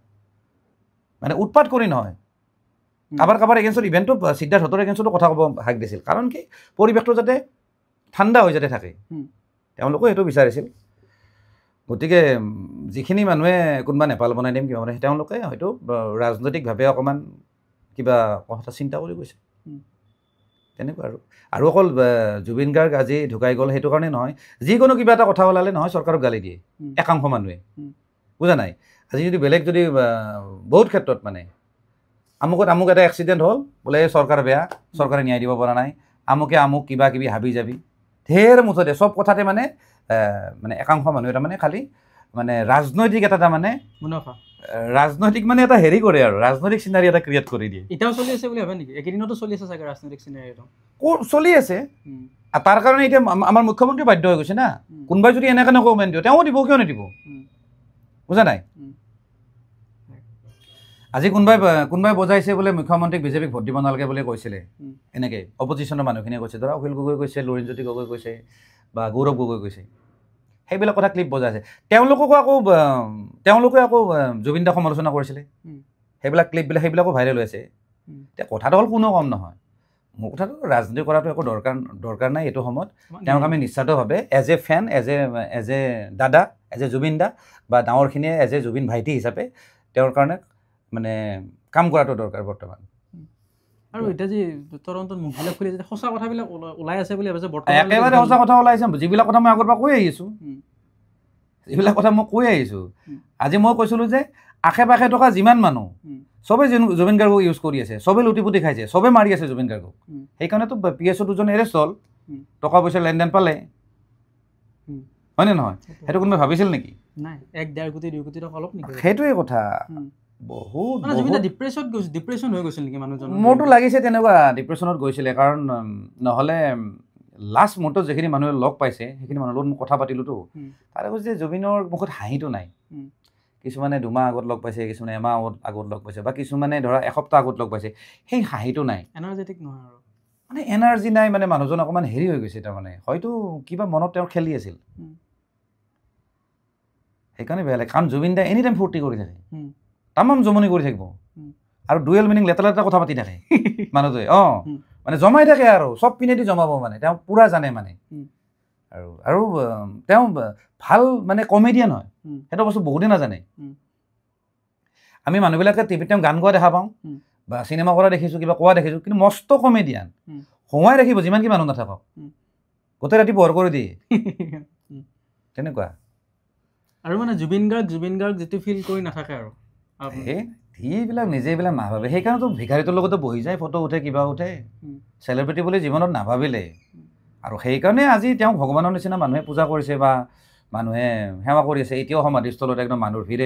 মানে উৎপাত কৰি নহয়। কাৰোবাৰ এগেইনষ্টত ইভেণ্টটো সিদ্ধাৰ্থ হতৰ এগেইনষ্টতো কথা ক'ব হাক দিছিল, কাৰণ কি পৰিৱেশটো যাতে ঠাণ্ডা হৈ যাতে থাকে, তেওঁলোকেও সেইটো বিচাৰিছিল। গতিকে যিখিনি মানুহে কোনোবা নেপাল বনাই দিম কিবা বনাই, তেওঁলোকে হয়তো ৰাজনৈতিকভাৱে অকণমান কিবা কথা চিন্তা কৰি গৈছে, তেনেকুৱা। আৰু অকল জুবিন গাৰ্গ আজি ঢুকাই গ'ল সেইটো কাৰণে নহয়, যিকোনো কিবা এটা কথা ওলালে নহয় চৰকাৰক গালি দিয়ে একাংশ মানুহে, বুজা নাই? আজি যদি বেলেগ যদি বহুত ক্ষেত্ৰত মানে আমুক এটা এক্সিডেণ্ট হ'ল, বোলে চৰকাৰ বেয়া, চৰকাৰে ন্যায় দিব পৰা নাই, আমুক কিবা কিবি হাবি যাবি, ঢেৰ মুঠতে চব কথাতে মানে একাংশ মানুহে তাৰমানে খালি মানে ৰাজনৈতিক এটা তাৰমানে ৰাজনৈতিক মানে এটা হেৰি কৰে আৰু ৰাজনৈতিক চিনাৰী এটা ক্ৰিয়েট কৰি দিয়ে। এতিয়াও চলি আছে বুলি ভাবে নেকি? একেদিনতো চলি আছে চাগে ৰাজনৈতিক চিনাৰীটো? চলি আছে। তাৰ কাৰণে এতিয়া আমাৰ মুখ্যমন্ত্ৰী বাধ্য হৈ গৈছে না, কোনোবাই যদি এনেকৈ কমেণ্ট দিওঁ তেওঁ দিব, কিয় নিদিব? বুজা নাই? আজি কোনোবাই বজাইছে বোলে মুখ্যমন্ত্ৰীক বিজেপিক ভোট দিব নালাগে বুলি কৈছিলে, এনেকৈ অপজিশ্যনৰ মানুহখিনিয়ে কৈছে, ধৰা অখিল গগৈ কৈছে, লুৰিণজ্যোতি গগৈ কৈছে বা গৌৰৱ গগৈ কৈছে, সেইবিলাক কথা ক্লিপ বজাইছে। তেওঁলোকে আকৌ জুবিন দাক সমালোচনা কৰিছিলে, সেইবিলাক সেইবিলাকো ভাইৰেল হৈ আছে। এতিয়া কথাটো হ'ল কোনো কম নহয়, মোৰ কথাটো ৰাজনীতি কৰাটো একো দৰকাৰ নাই এইটো সময়ত। তেওঁক আমি নিশ্চিতভাৱে as a fan, as a দাদা, এজ এ জুবিন দা বা ডাঙৰখিনিয়ে এজ এ জুবিন ভাইটি হিচাপে তেওঁৰ কাৰণে মানে কাম কৰাটো দৰকাৰ বৰ্তমান। আৰু এতিয়া যি তদন্তত মুখবিলাক খুলি যেতিয়া সঁচা কথাবিলাক ওলাই আছে বুলি ভাবিছে, একেবাৰে সঁচা কথা ওলাইছে। যিবিলাক কথা মই আগৰ পৰা কৈ আহিছোঁ, এইবিলাক কথা মই কৈ আহিছোঁ। আজি মই কৈছিলোঁ যে আশে পাশে থকা যিমান মানুহ চবেই জুবিন গাৰ্গক ইউজ কৰি আছে, চবেই লুটি খাইছে, চবেই মাৰি আছে জুবিন গাৰ্গক। সেইকাৰণেতো PSO দুজন এৰেষ্ট হ'ল, টকা পইচা লেনদেন পালে, হয়নে নহয়? সেইটো কোনোবাই ভাবিছিল নেকি? নাই, 1-1.5 কোটি 2 কোটি টকা অলপ নেকি? সেইটোৱে কথা। বহুত ডিপ্ৰেশ্যন হৈ গৈছিল নেকি মানুহজন? মোৰতো লাগিছে তেনেকুৱা ডিপ্ৰেশ্যনত গৈছিলে, কাৰণ নহ'লে লাষ্ট মুহূৰ্তত যিখিনি মানুহে লগ পাইছে সেইখিনি মানুহৰ লগত কথা পাতিলোঁতো, তাৰে কৈছে যে জুবিনৰ মুখত হাঁহিটো নাই। কিছুমানে 2 মাহ আগত লগ পাইছে, কিছুমানে এমাহ আগত লগ পাইছে, বা কিছুমানে ধৰা এসপ্তাহ আগত লগ পাইছে, সেই হাঁহিটো নাই, এনাৰ্জেটিক নহয় আৰু মানে এনাৰ্জি নাই, মানে মানুহজন অকণমান হেৰি হৈ গৈছে, তাৰমানে হয়তো কিবা মনত তেওঁৰ খেলি আছিল, সেইকাৰণে বেয়া লাগে। কাৰণ জুবিন দাই এনি টাইম ফূৰ্তি কৰি থাকে, তামাম জমনি কৰি থাকিব, আৰু ডুৱেল মিনিং লেতেৰা কথা পাতি থাকে মানুহটোৱে। মানে জমাই থাকে আৰু চব পিনেদি জমাব, মানে তেওঁ পূৰা জানে মানে। আৰু তেওঁ ভাল মানে কমেডিয়ান হয়, সেইটো বস্তু বহুতেই নাজানে। আমি মানুহবিলাকে টিভিত তেওঁ গান গোৱা দেখা পাওঁ বা চিনেমা কৰা দেখিছোঁ, কিবা কোৱা দেখিছোঁ, কিন্তু মস্ত কমেডিয়ান, হহুৱাই ৰাখিব যিমান কি মানুহ নাথাকক, গোটেই ৰাতি পোহৰ কৰি দিয়ে, তেনেকুৱা। আৰু মানে জুবিন গাৰ্গ যিটো ফিল কৰি নাথাকে আৰু এইবিলাক নিজে এইবিলাক নাভাবে, সেইকাৰণেতো ভিখাৰীটোৰ লগতো বহি যায়, ফটো উঠে, কিবা উঠে, চেলিব্ৰিটি বুলি জীৱনত নাভাবিলে। আৰু সেইকাৰণে আজি তেওঁক ভগৱানৰ নিচিনা মানুহে পূজা কৰিছে বা মানুহে সেৱা কৰি আছে। এতিয়াও সমাধিস্থলত একদম মানুহৰ ভিৰ।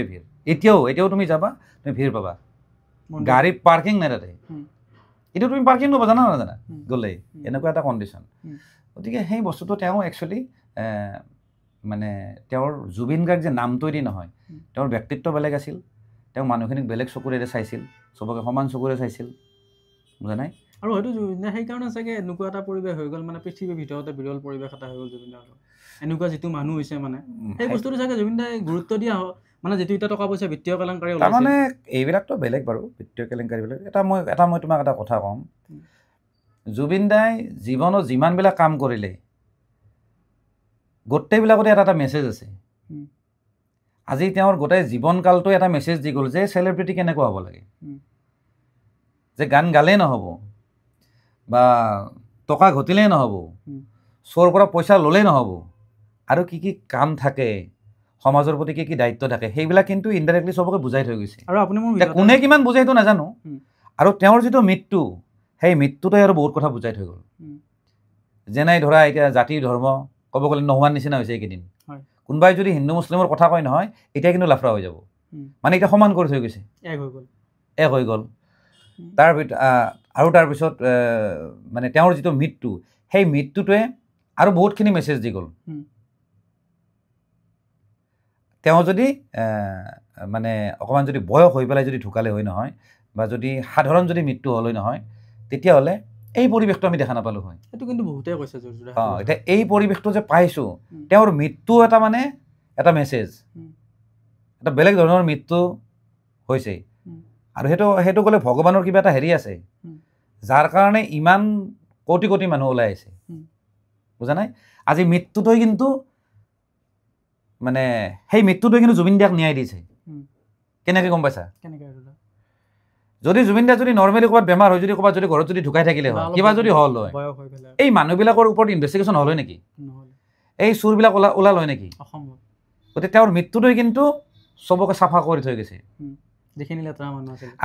এতিয়াও তুমি যাবা, তুমি ভিৰ পাবা, গাড়ী পাৰ্কিং নাই তাতে, এইটো তুমি পাৰ্কিং ল'ব জানা নাজানা গ'লে এনেকুৱা এটা কণ্ডিশ্যন গতিকে সেই বস্তুটো তেওঁ একচুৱেলি মানে তেওঁৰ জুবিন গাৰ্গ যে নামটোৱেদি নহয় তেওঁৰ ব্যক্তিত্ব বেলেগ আছিল তেওঁ মানুহখিনিক বেলেগ চকুৰেৰে চাইছিল চবকে সমান চকুৰে চাইছিল বুজা নাই আৰু হয়তো সেইকাৰণে চাগে এনেকুৱা এটা পৰিৱেশ হৈ গ'ল মানে পৃথিৱীৰ ভিতৰতে বিৰল পৰিৱেশ এটা হৈ গ'ল জুবিন দাৰ এনেকুৱা যিটো মানুহ হৈছে মানে সেই বস্তুটো চাগে জুবিন দাই গুৰুত্ব দিয়া মানে যিটো এতিয়া টকা পইচা বিত্তীয় কেলেংকাৰী তাৰমানে এইবিলাকতো বেলেগ বাৰু বিত্তীয় কেলেংকাৰীবিলাক মই তোমাক এটা কথা ক'ম জুবিন দাই জীৱনত যিমানবিলাক কাম কৰিলে গোটেইবিলাকতে এটা মেছেজ আছে আজি তেওঁৰ গোটেই জীৱনকালটো এটা মেছেজ দি গ'ল যে চেলিব্ৰিটি কেনেকুৱা হ'ব লাগে যে গান গালেই নহ'ব বা টকা ঘটিলেই নহ'ব চোৰ পৰা পইচা ল'লেই নহ'ব আৰু কি কি কাম থাকে সমাজৰ প্ৰতি কি কি দায়িত্ব থাকে সেইবিলাক কিন্তু ইনডাইৰেক্টলি চবকে বুজাই থৈ গৈছে আৰু আপুনি মোৰ কোনে কিমান বুজাই সেইটো নাজানো আৰু তেওঁৰ যিটো মৃত্যু সেই মৃত্যুটোৱে আৰু বহুত কথা বুজাই থৈ গ'ল যেনে ধৰা এতিয়া জাতি ধৰ্ম ক'ব গ'লে নোহোৱাৰ নিচিনা হৈছে এইকেইদিন কোনোবাই যদি হিন্দু মুছলিমৰ কথা কয় নহয় এতিয়া কিন্তু লাফৰা হৈ যাব মানে এতিয়া সমান কৰি থৈ গৈছে এক হৈ গ'ল তাৰপিছত মানে তেওঁৰ যিটো মৃত্যু সেই মৃত্যুটোৱে আৰু বহুতখিনি মেছেজ দি গ'ল তেওঁ যদি মানে অকণমান যদি বয়স হৈ পেলাই যদি ঢুকালে হয় নহয় বা যদি সাধাৰণ যদি মৃত্যু হ'লে নহয় তেতিয়াহ'লে এই পৰিৱেশটো আমি দেখা নাপালোঁ হয় সেইটো কিন্তু বহুতেই কৈছে এতিয়া এই পৰিৱেশটো যে পাইছোঁ তেওঁৰ মৃত্যু এটা মানে এটা মেছেজ এটা বেলেগ ধৰণৰ মৃত্যু হৈছে আৰু সেইটো ক'লে ভগৱানৰ কিবা এটা হেৰি আছে যাৰ কাৰণে ইমান কোটি কোটি মানুহ ওলাই আহিছে বুজা নাই আজি মৃত্যুটোৱে কিন্তু মানে সেই মৃত্যুটোৱে কিন্তু জুবিন দাক ন্যায় দিছে কেনেকৈ গম পাইছা যদি জুবিন দা যদি নৰ্মেলি ক'ৰবাত বেমাৰ হয় যদি ক'ৰবাত যদি ঘৰত যদি ঢুকাই থাকিলে হয় কিবা যদি হ'ল হয় এই মানুহবিলাকৰ ওপৰত ইনভেষ্টিগেশ্যন হ'ল হয় নেকি এই চোৰবিলাক ওলাল হয় নেকি গতিকে তেওঁৰ মৃত্যুটোৱে কিন্তু চবকে চাফা কৰি থৈ গৈছে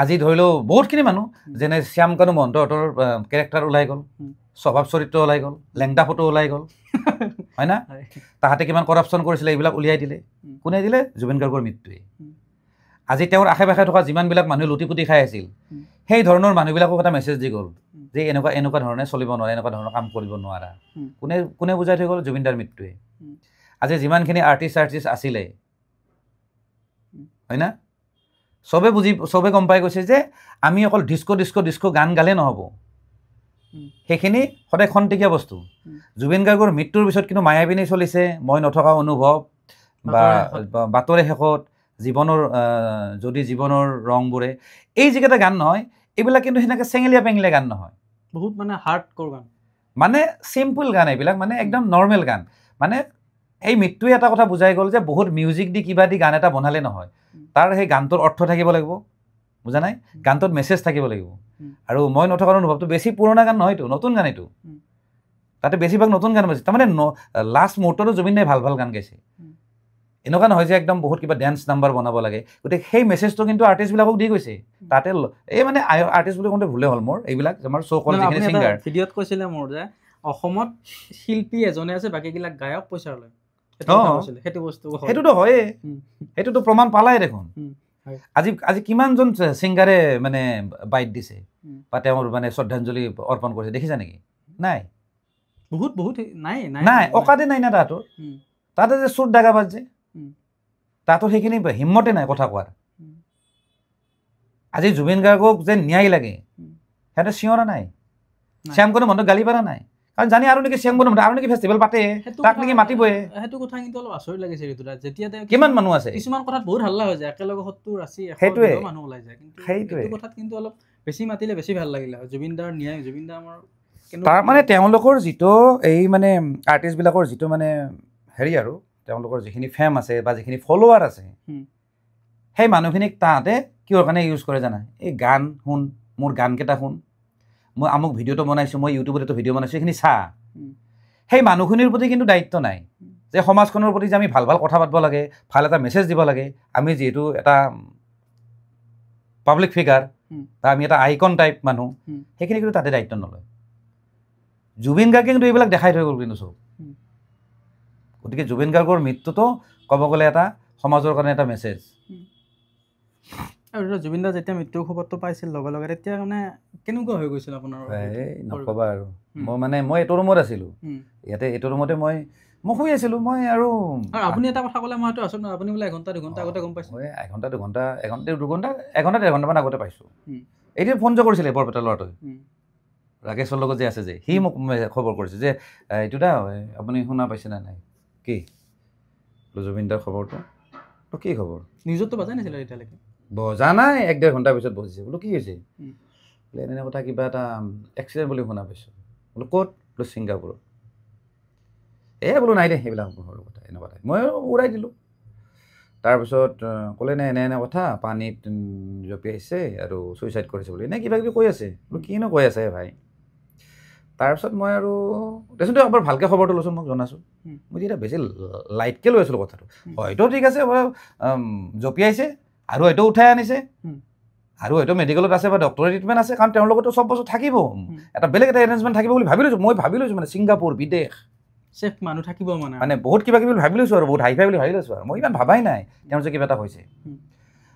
আজি ধৰি লওঁ বহুতখিনি মানুহ যেনে শ্যামকানু মহন্তহঁতৰ কেৰেক্টাৰ ওলাই গ'ল স্বভাৱ চৰিত্ৰ ওলাই গ'ল লেংটা ফটো ওলাই গ'ল হয় না তাহাঁতে কিমান কৰাপশ্যন কৰিছিলে এইবিলাক উলিয়াই দিলে কোনে দিলে জুবিন গাৰ্গৰ মৃত্যুৱে আজি তেওঁৰ আশে পাশে থকা যিমানবিলাক মানুহে লুটি পুটি খাই আছিল সেই ধৰণৰ মানুহবিলাকক এটা মেছেজ দি গ'ল যে এনেকুৱা ধৰণে চলিব নোৱাৰে এনেকুৱা ধৰণৰ কাম কৰিব নোৱাৰা কোনে বুজাই থৈ গ'ল জুবিন দাৰ মৃত্যুৱে আজি যিমানখিনি আৰ্টিষ্ট আছিলে হয় না চবে গম পাই গৈছে যে আমি অকল ডিস্কো গান গালে নহ'ব সেইখিনি সদায় খন্তেকীয়া বস্তু জুবিন গাৰ্গৰ মৃত্যুৰ পিছত কিন্তু মায়াবিনী চলিছে মই নথকা অনুভৱ বা বাতৰে শেষত জীৱনৰ ৰংবোৰে এই যিকেইটা গান নহয় এইবিলাক কিন্তু সেনেকৈ চেঙেলীয়া পেঙেলীয়া গান নহয় বহুত মানে হাৰ্ডক'ৰ গান মানে চিম্পল গান এইবিলাক মানে একদম নৰ্মেল গান মানে এই মৃত্যুৱে এটা কথা বুজাই গ'ল যে বহুত মিউজিক দি কিবা দি গান এটা বনালে নহয় তাৰ সেই গানটোৰ অৰ্থ থাকিব লাগিব বুজা নাই গানটোত মেছেজ থাকিব লাগিব আৰু মই নথকাৰ অনুভৱটো বেছি পুৰণা গান নহয়তো নতুন গান এইটো তাতে বেছিভাগ নতুন গান বাজিছে তাৰমানে লাষ্ট মুহূৰ্ততো জুবিন দাই ভাল গান গাইছে এনেকুৱা নহয় যে একদম বহুত কিবা ডেন্স নাম্বাৰ বনাব লাগে গতিকে সেই মেছেজটো কিন্তু আৰ্টিষ্টবিলাকক দি গৈছে তাতে এই মানে আৰ্টিষ্ট বুলি কওঁতে ভুলে হ'ল মোৰ এইবিলাক আমাৰ শ্ব' কৰে যিখিনি ছিংগাৰ ভিডিঅ'ত কৈছিলে মোৰ যে অসমত শিল্পী এজনে আছে বাকীবিলাক গায়ক পইচা লয় সেইটোতো হয়ে সেইটোতো প্ৰমাণ পালাই দেখোন আজি কিমানজন ছিংগাৰে মানে বাইট দিছে বা তেওঁৰ মানে শ্ৰদ্ধাঞ্জলি অৰ্পণ কৰিছে দেখিছা নেকি নাই বহুত নাই অকাদে নাই না তাতে যে চুৰ দাগাবাজ যে তাতো সেইখিনি হিম্মতে নাই কথা কোৱাৰ আজি জুবিন গাৰ্গক যে ন্যায় লাগে সিহঁতে চিঞৰা নাই শ্যামকানু মহন্তক গালি পাৰা নাই কাৰণ জানি আৰু নেকি শ্যামকানু মহন্ত আৰু নেকি ফেষ্টিভেল পাতে তাক নেকি মাতিবই সেইটো কথা কিন্তু অলপ আচৰিত লাগিছে যেতিয়া কিমান মানুহ আছে কিছুমান কথাত বহুত হাল্লা হৈ যায় একেলগে 70-80 মানুহ ওলাই যায় কিন্তু সেইটো কথাত কিন্তু অলপ বেছি মাতিলে বেছি ভাল লাগিলে জুবিন দাৰ ন্যায় জুবিন দা আমাৰ তাৰ মানে তেওঁলোকৰ যিটো এই মানে আৰ্টিষ্টবিলাকৰ যিটো মানে হেৰি আৰু তেওঁলোকৰ যিখিনি ফেম আছে বা যিখিনি ফলোৱাৰ আছে সেই মানুহখিনিক তাহাঁতে কিহৰ কাৰণে ইউজ কৰে জানা এই গান শুন মোৰ গানকেইটা শুন মই আমুক ভিডিঅ'টো বনাইছোঁ মই ইউটিউবত এটা ভিডিঅ' বনাইছোঁ এইখিনি চা সেই মানুহখিনিৰ প্ৰতি কিন্তু দায়িত্ব নাই যে সমাজখনৰ প্ৰতি যে আমি ভাল কথা পাতিব লাগে ভাল এটা মেছেজ দিব লাগে আমি যিহেতু এটা পাব্লিক ফিগাৰ বা আমি এটা আইকন টাইপ মানুহ সেইখিনি কিন্তু তাতে দায়িত্ব নলয় জুবিন গাৰ্গে কিন্তু এইবিলাক দেখাই থৈ গ'ল কিন্তু চব গতিকে জুবিন গাৰ্গৰ মৃত্যুটো ক'ব গ'লে এটা সমাজৰ কাৰণে এটা মেছেজ আৰু জুবিন দা যেতিয়া মৃত্যুৰ খবৰটো পাইছিল লগে লগে তেতিয়া মানে কেনেকুৱা হৈ গৈছিল আপোনাৰ? নক'বা আৰু মই এইটো ৰুমত আছিলোঁ, ইয়াতে এইটো ৰুমতে মই শুই আছিলোঁ। মই আৰু আপুনি এটা কথা ক'লে মই আছোঁ ন, আপুনি বোলে 1 ঘণ্টা 2 ঘণ্টা আগতে গম পাইছোঁ। মই 1 ঘণ্টা 2 ঘণ্টা 1 ঘণ্টা 1.5 ঘণ্টামান আগতে পাইছোঁ। এতিয়া ফোন যে কৰিছিলে বৰপেটা ল'ৰাটোৱে, ৰাকেশৰ লগত যে আছে যে, সি মোক খবৰ কৰিছে যে এইটো দা আপুনি শুনা পাইছে নে নাই? কি জুবিন দাৰ খবৰটো? কি খবৰ? নিউজততো বাজাই নাছিলে এতিয়ালৈকে? বজা নাই, 1.5 ঘণ্টাৰ পিছত বজিছে। বোলো কি হৈছে? বোলে এনে কথা, কিবা এটা এক্সিডেণ্ট বুলি শুনা পাইছোঁ। বোলো ক'ত? বোলো ছিংগাপুৰত। বোলো নাই দে সেইবিলাক সৰু কথা, এনেকুৱা টাইপ। মই উৰাই দিলোঁ। তাৰপিছত ক'লে নে এনে কথা, পানীত জঁপিয়াইছে আৰু ছুইচাইড কৰিছে বুলি এনে কিবা কিবি কৈ আছে। বোলো কিনো কৈ আছে ভাই? তাৰপিছত মই আৰু দেচোন তই এবাৰ ভালকৈ খবৰটো লৈছোঁ, মোক জনাছোঁ। মই যেতিয়া বেছি লাইটকৈ লৈ আছিলোঁ কথাটো, হয়তো ঠিক আছে জঁপিয়াইছে আৰু হয়তো উঠাই আনিছে আৰু হয়তো মেডিকেলত আছে বা ডক্টৰৰ ট্ৰিটমেণ্ট আছে, কাৰণ তেওঁৰ লগতো চব বস্তু থাকিব, এটা বেলেগ এটা এৰেঞ্জমেণ্ট থাকিব বুলি ভাবি লৈছোঁ। মই ভাবি লৈছোঁ মানে ছিংগাপুৰ বিদেশ চেফ মানুহ থাকিব মানে বহুত কিবা কিবি ভাবি লৈছোঁ আৰু বহুত হাই ফাই বুলি ভাবি লৈছোঁ আৰু মই ইমান ভাবাই নাই তেওঁৰ যে কিবা এটা হৈছে।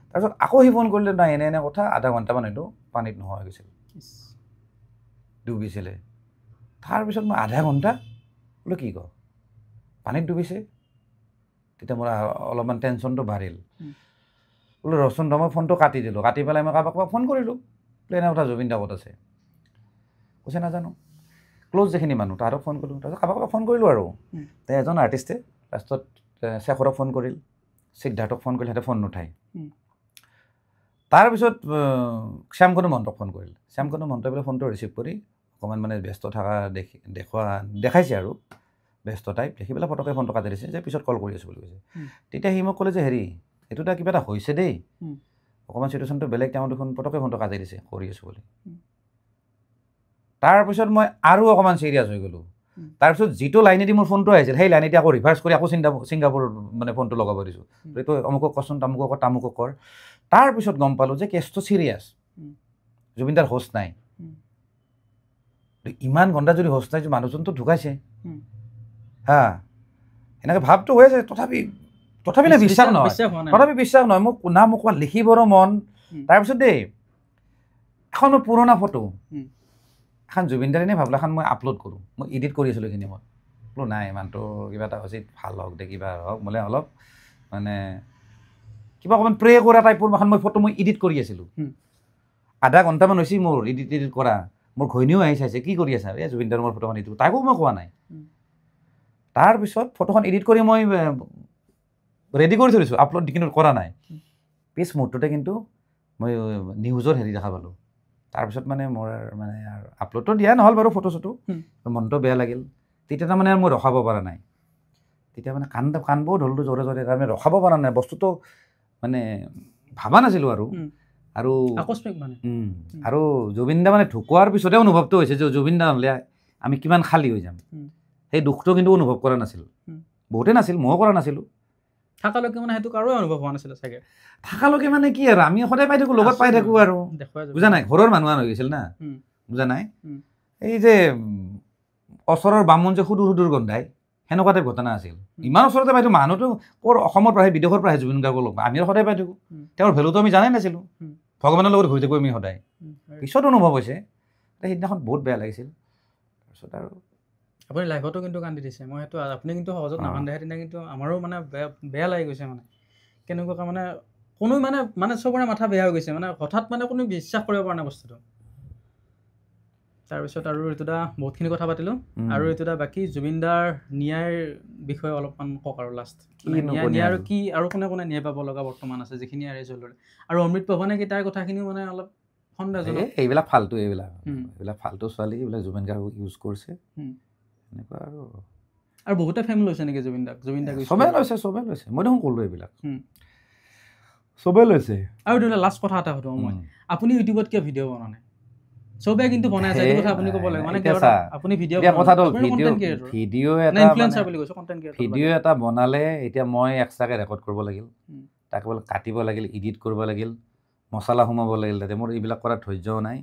তাৰপিছত আকৌ সি ফোন কৰিলে, নাই এনে কথা, আধা ঘণ্টামান হয়তো পানীত নোহোৱা হৈ গৈছিল, ডুবিছিলে। তাৰপিছত মই আধা ঘণ্টা বোলো কি কওঁ, পানীত ডুবিছে? তেতিয়া মোৰ অলপমান টেনশ্যনটো বাঢ়িল। বোলো ৰচোন মই ফোনটো কাটি দিলোঁ, কাটি পেলাই মই কাৰোবাক ফোন কৰিলোঁ, বোলো এনে কথা জুবিন দা ক'ত আছে? কৈছে নাজানো। ক্ল'জ যিখিনি মানুহ তাহাঁতক ফোন কৰিলোঁ, তাৰপিছত কাৰোবাক ফোন কৰিলোঁ আৰু এজন আৰ্টিষ্টে লাষ্টত শেখৰক ফোন কৰিল, সিদ্ধাৰ্থক ফোন কৰিল, সিহঁতে ফোন নুঠায়। তাৰপিছত শ্যামকণু মহন্তক ফোন কৰিল, শ্যামকণু মহন্তই বোলে ফোনটো ৰিচিভ কৰি অকণমান মানে ব্যস্ত থকা দেখাইছে আৰু ব্যস্ত টাইপ দেখি পেলাই ফটকৈ ফোনটো কাটি দিছে যে পিছত কল কৰি আছোঁ বুলি কৈছে। তেতিয়া সি মোক ক'লে যে হেৰি এইটো কিবা এটা হৈছে দেই, অকণমান চিটুৱেশ্যনটো বেলেগ, তেওঁ দেখোন পটককৈ ফোনটো কাটি দিছে কৰি আছোঁ বুলি। তাৰপিছত মই আৰু অকণমান চিৰিয়াছ হৈ গ'লোঁ। তাৰপিছত যিটো লাইনেদি মোৰ ফোনটো আহিছিল সেই লাইনেদি আকৌ ৰিভাৰ্চ কৰি আকৌ ছিংগাপুৰ মানে ফোনটো লগাব দিছোঁ, এইটো অমুকক কচোন, তামুকক কৰ। তাৰপিছত গম পালোঁ যে কেছটো চিৰিয়াছ, জুবিন দাৰ হোষ্ট নাই। ইমান ঘণ্টা যদি হোষ্ট নাই, মানুহজনটো ঢুকাইছে হা, এনেকৈ ভাৱটো হৈ আছে। তথাপি না বিশ্বাস নহয় মোক না মোক ক'ৰবাত লিখিবৰো মন। তাৰপিছত দেই এখন মোৰ পুৰণা ফটো এখন জুবিন দাৰ এনেই ভাবিলোঁ এখন মই আপলোড কৰোঁ, মই এডিট কৰি আছিলোঁ এইখিনি। মই বোলো নাই মানুহটো কিবা এটা হৈছে, ভাল হওক দে, কিবা হওক, বোলে অলপ মানে কিবা অকণমান প্ৰে কৰা টাইপৰ এখন ফটো মই এডিট কৰি আছিলোঁ। আধা ঘণ্টামান হৈছে মোৰ এডিট কৰা। মোৰ ঘৈণীও আহি চাইছে, কি কৰি আছা? জুবিন দাৰ মোৰ ফটোখন এডিট, তাকো মই কোৱা নাই। তাৰপিছত ফটোখন এডিট কৰি মই ৰেডি কৰি থৈছোঁ, আপলোড কিন্তু কৰা নাই। পিছ মুহূৰ্ততে কিন্তু মই নিউজৰ হেৰি দেখা পালোঁ। তাৰপিছত মানে মোৰ মানে আৰু আপলোডটো দিয়া নহ'ল বাৰু ফটো চটো, মনটো বেয়া লাগিল। তেতিয়া তাৰমানে মই ৰখাব পৰা নাই, তেতিয়া মানে কান্দবও ধৰিলোঁ জোৰে জোৰে, তাৰমানে ৰখাব পৰা নাই বস্তুটো, মানে ভাবা নাছিলোঁ আৰু আকস্মিক মানে। আৰু জুবিন দা মানে ঢুকোৱাৰ পিছতে অনুভৱটো হৈছে যে জুবিন দা নহ'লে আমি কিমান খালী হৈ যাম। সেই দুখটো কিন্তু অনুভৱ কৰা নাছিল, বহুতে নাছিল, ময়ো কৰা নাছিলোঁ। থাকালৈকে মানে সেইটো কাৰোৱে অনুভৱ হোৱা নাছিলে চাগে। থাকালৈকে মানে কি আৰু আমি সদায় পাই থাকোঁ, লগত পাই থাকোঁ আৰু বুজা নাই, ঘৰৰ মানুহ হৈ গৈছিল না, বুজা নাই। এই যে ওচৰৰ বামুণ যে সুদূৰ গন্ধাই, সেনেকুৱা টাইপ ঘটনা আছিল। ইমান ওচৰতে পাই থাকোঁ, মানুহটো ক'ৰ অসমৰ পৰা আহে, বিদেশৰ পৰা আহে জুবিন গাৰ্গক লগ পাই, আমিও সদায় পাই থাকোঁ। তেওঁৰ ভেলুটো আমি জানাই নাছিলোঁ, ভগৱানৰ লগত ঘূৰি থাকোঁ আমি সদায়। পিছত অনুভৱ হৈছে, সেইদিনাখন বহুত বেয়া লাগিছিল। তাৰপিছত আৰু আপুনি লাইফতো কিন্তু কান্দি দিছে, মই সেইটো আপুনি কিন্তু সহজত নাকান্দে। সেইদিনা কিন্তু আমাৰো মানে বেয়া লাগি গৈছে, মানে কেনেকুৱা মানে কোনো মানে চবৰে মাথা বেয়া হৈ গৈছে, মানে হঠাৎ মানে কোনো বিশ্বাস কৰিব পৰা নাই বস্তুটো। তাৰপিছত আৰু ঋতুদা বহুতখিনি কথা পাতিলোঁ, আৰু ঋতুদা বাকী জুবিন দাৰ ন্যায়ৰ বিষয়ে অলপমান কওক আৰু লাষ্ট। ন্যায় আৰু কি আৰু কোনে ন্যায় পাব লগা বৰ্তমান আছে যিখিনি এৰেঞ্জ হ'ল, আৰু অমৃত পৱনে কি তাৰ কথাখিনিও মানে অলপ সন্দেহজনক। এইবিলাক ফাল্টু ছোৱালী, এইবিলাক জুবিন গাৰ্গক ইউজ কৰিছে এনেকুৱা আৰু বহুতে ফেম লৈছে নেকি জুবিন দাক? চবেই লৈছে, মই দেখোন ক'লোঁ এইবিলাক চবেই লৈছে। আৰু এইটো লাষ্ট কথা এটা সুধোঁ মই, আপুনি ইউটিউবত কিয় ভিডিঅ' বনোৱা নাই? চবেই কিন্তু বনাই আছে, এইটো কথা আপুনি ক'ব লাগে। মানে আপুনি ভিডিঅ' এটা বনালে এতিয়া মই এক্সট্ৰাকৈ ৰেকৰ্ড কৰিব লাগিল, তাক বোলে কাটিব লাগিল, এডিট কৰিব লাগিল, মছলা সোমাব লাগিল, তাতে মোৰ এইবিলাক কৰাৰ ধৈৰ্যও নাই,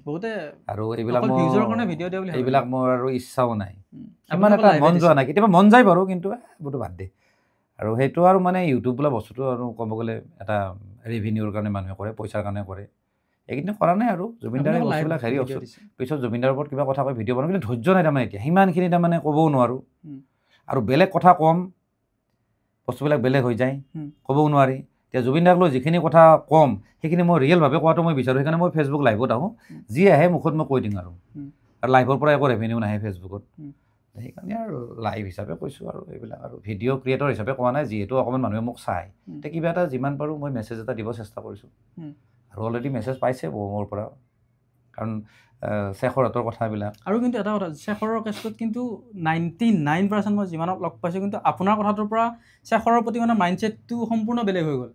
আৰু এইবিলাক মোৰ আৰু ইচ্ছাও নাই, ইমান এটা মন যোৱা নাই। কেতিয়াবা মন যায় বাৰু, কিন্তু বোলো বাদ দে আৰু সেইটো আৰু মানে ইউটিউব বোলা বস্তুটো আৰু ক'ব গ'লে এটা ৰেভিনিউৰ কাৰণে মানুহে কৰে, পইচাৰ কাৰণে কৰে। এইখিনি কৰা নাই আৰু জুবিনদাৰে বস্তুবিলাক হেৰি হৈছে। পিছত জুবিনদাৰ ওপৰত কিবা কথা কৈ ভিডিঅ' বনাওঁ, কিন্তু ধৈৰ্য নাই তাৰমানে এতিয়া সিমানখিনি তাৰমানে ক'বও নোৱাৰোঁ। আৰু বেলেগ কথা কম, বস্তুবিলাক বেলেগ হৈ যায়, ক'বও নোৱাৰি। এতিয়া জুবিনদাক লৈ যিখিনি কথা কম সেইখিনি মই ৰিয়েলভাৱে কোৱাটো মই বিচাৰোঁ। সেইকাৰণে মই ফেচবুক লাইভত আহোঁ, যি আহে মুখত মই কৈ দিওঁ আৰু লাইভৰ পৰা একো ৰেভিনিউ নাহে ফেচবুকত। সেইকাৰণে আৰু লাইভ হিচাপে কৈছোঁ আৰু এইবিলাক আৰু ভিডিঅ' ক্ৰিয়েটৰ হিচাপে কোৱা নাই, যিহেতু অকণমান মানুহে মোক চায়। এতিয়া কিবা এটা যিমান পাৰোঁ মই মেছেজ এটা দিব চেষ্টা কৰিছোঁ, আৰু অলৰেডি মেছেজ পাইছে মোৰ পৰা, কাৰণ শেখৰহঁতৰ কথাবিলাক। আৰু কিন্তু এটা কথা, শেখৰৰ কেছটোত কিন্তু 99% মই যিমানক লগ পাইছোঁ, কিন্তু আপোনাৰ কথাটোৰ পৰা শেখৰৰ প্ৰতি মানে মাইণ্ডছেটটো সম্পূৰ্ণ বেলেগ হৈ গ'ল।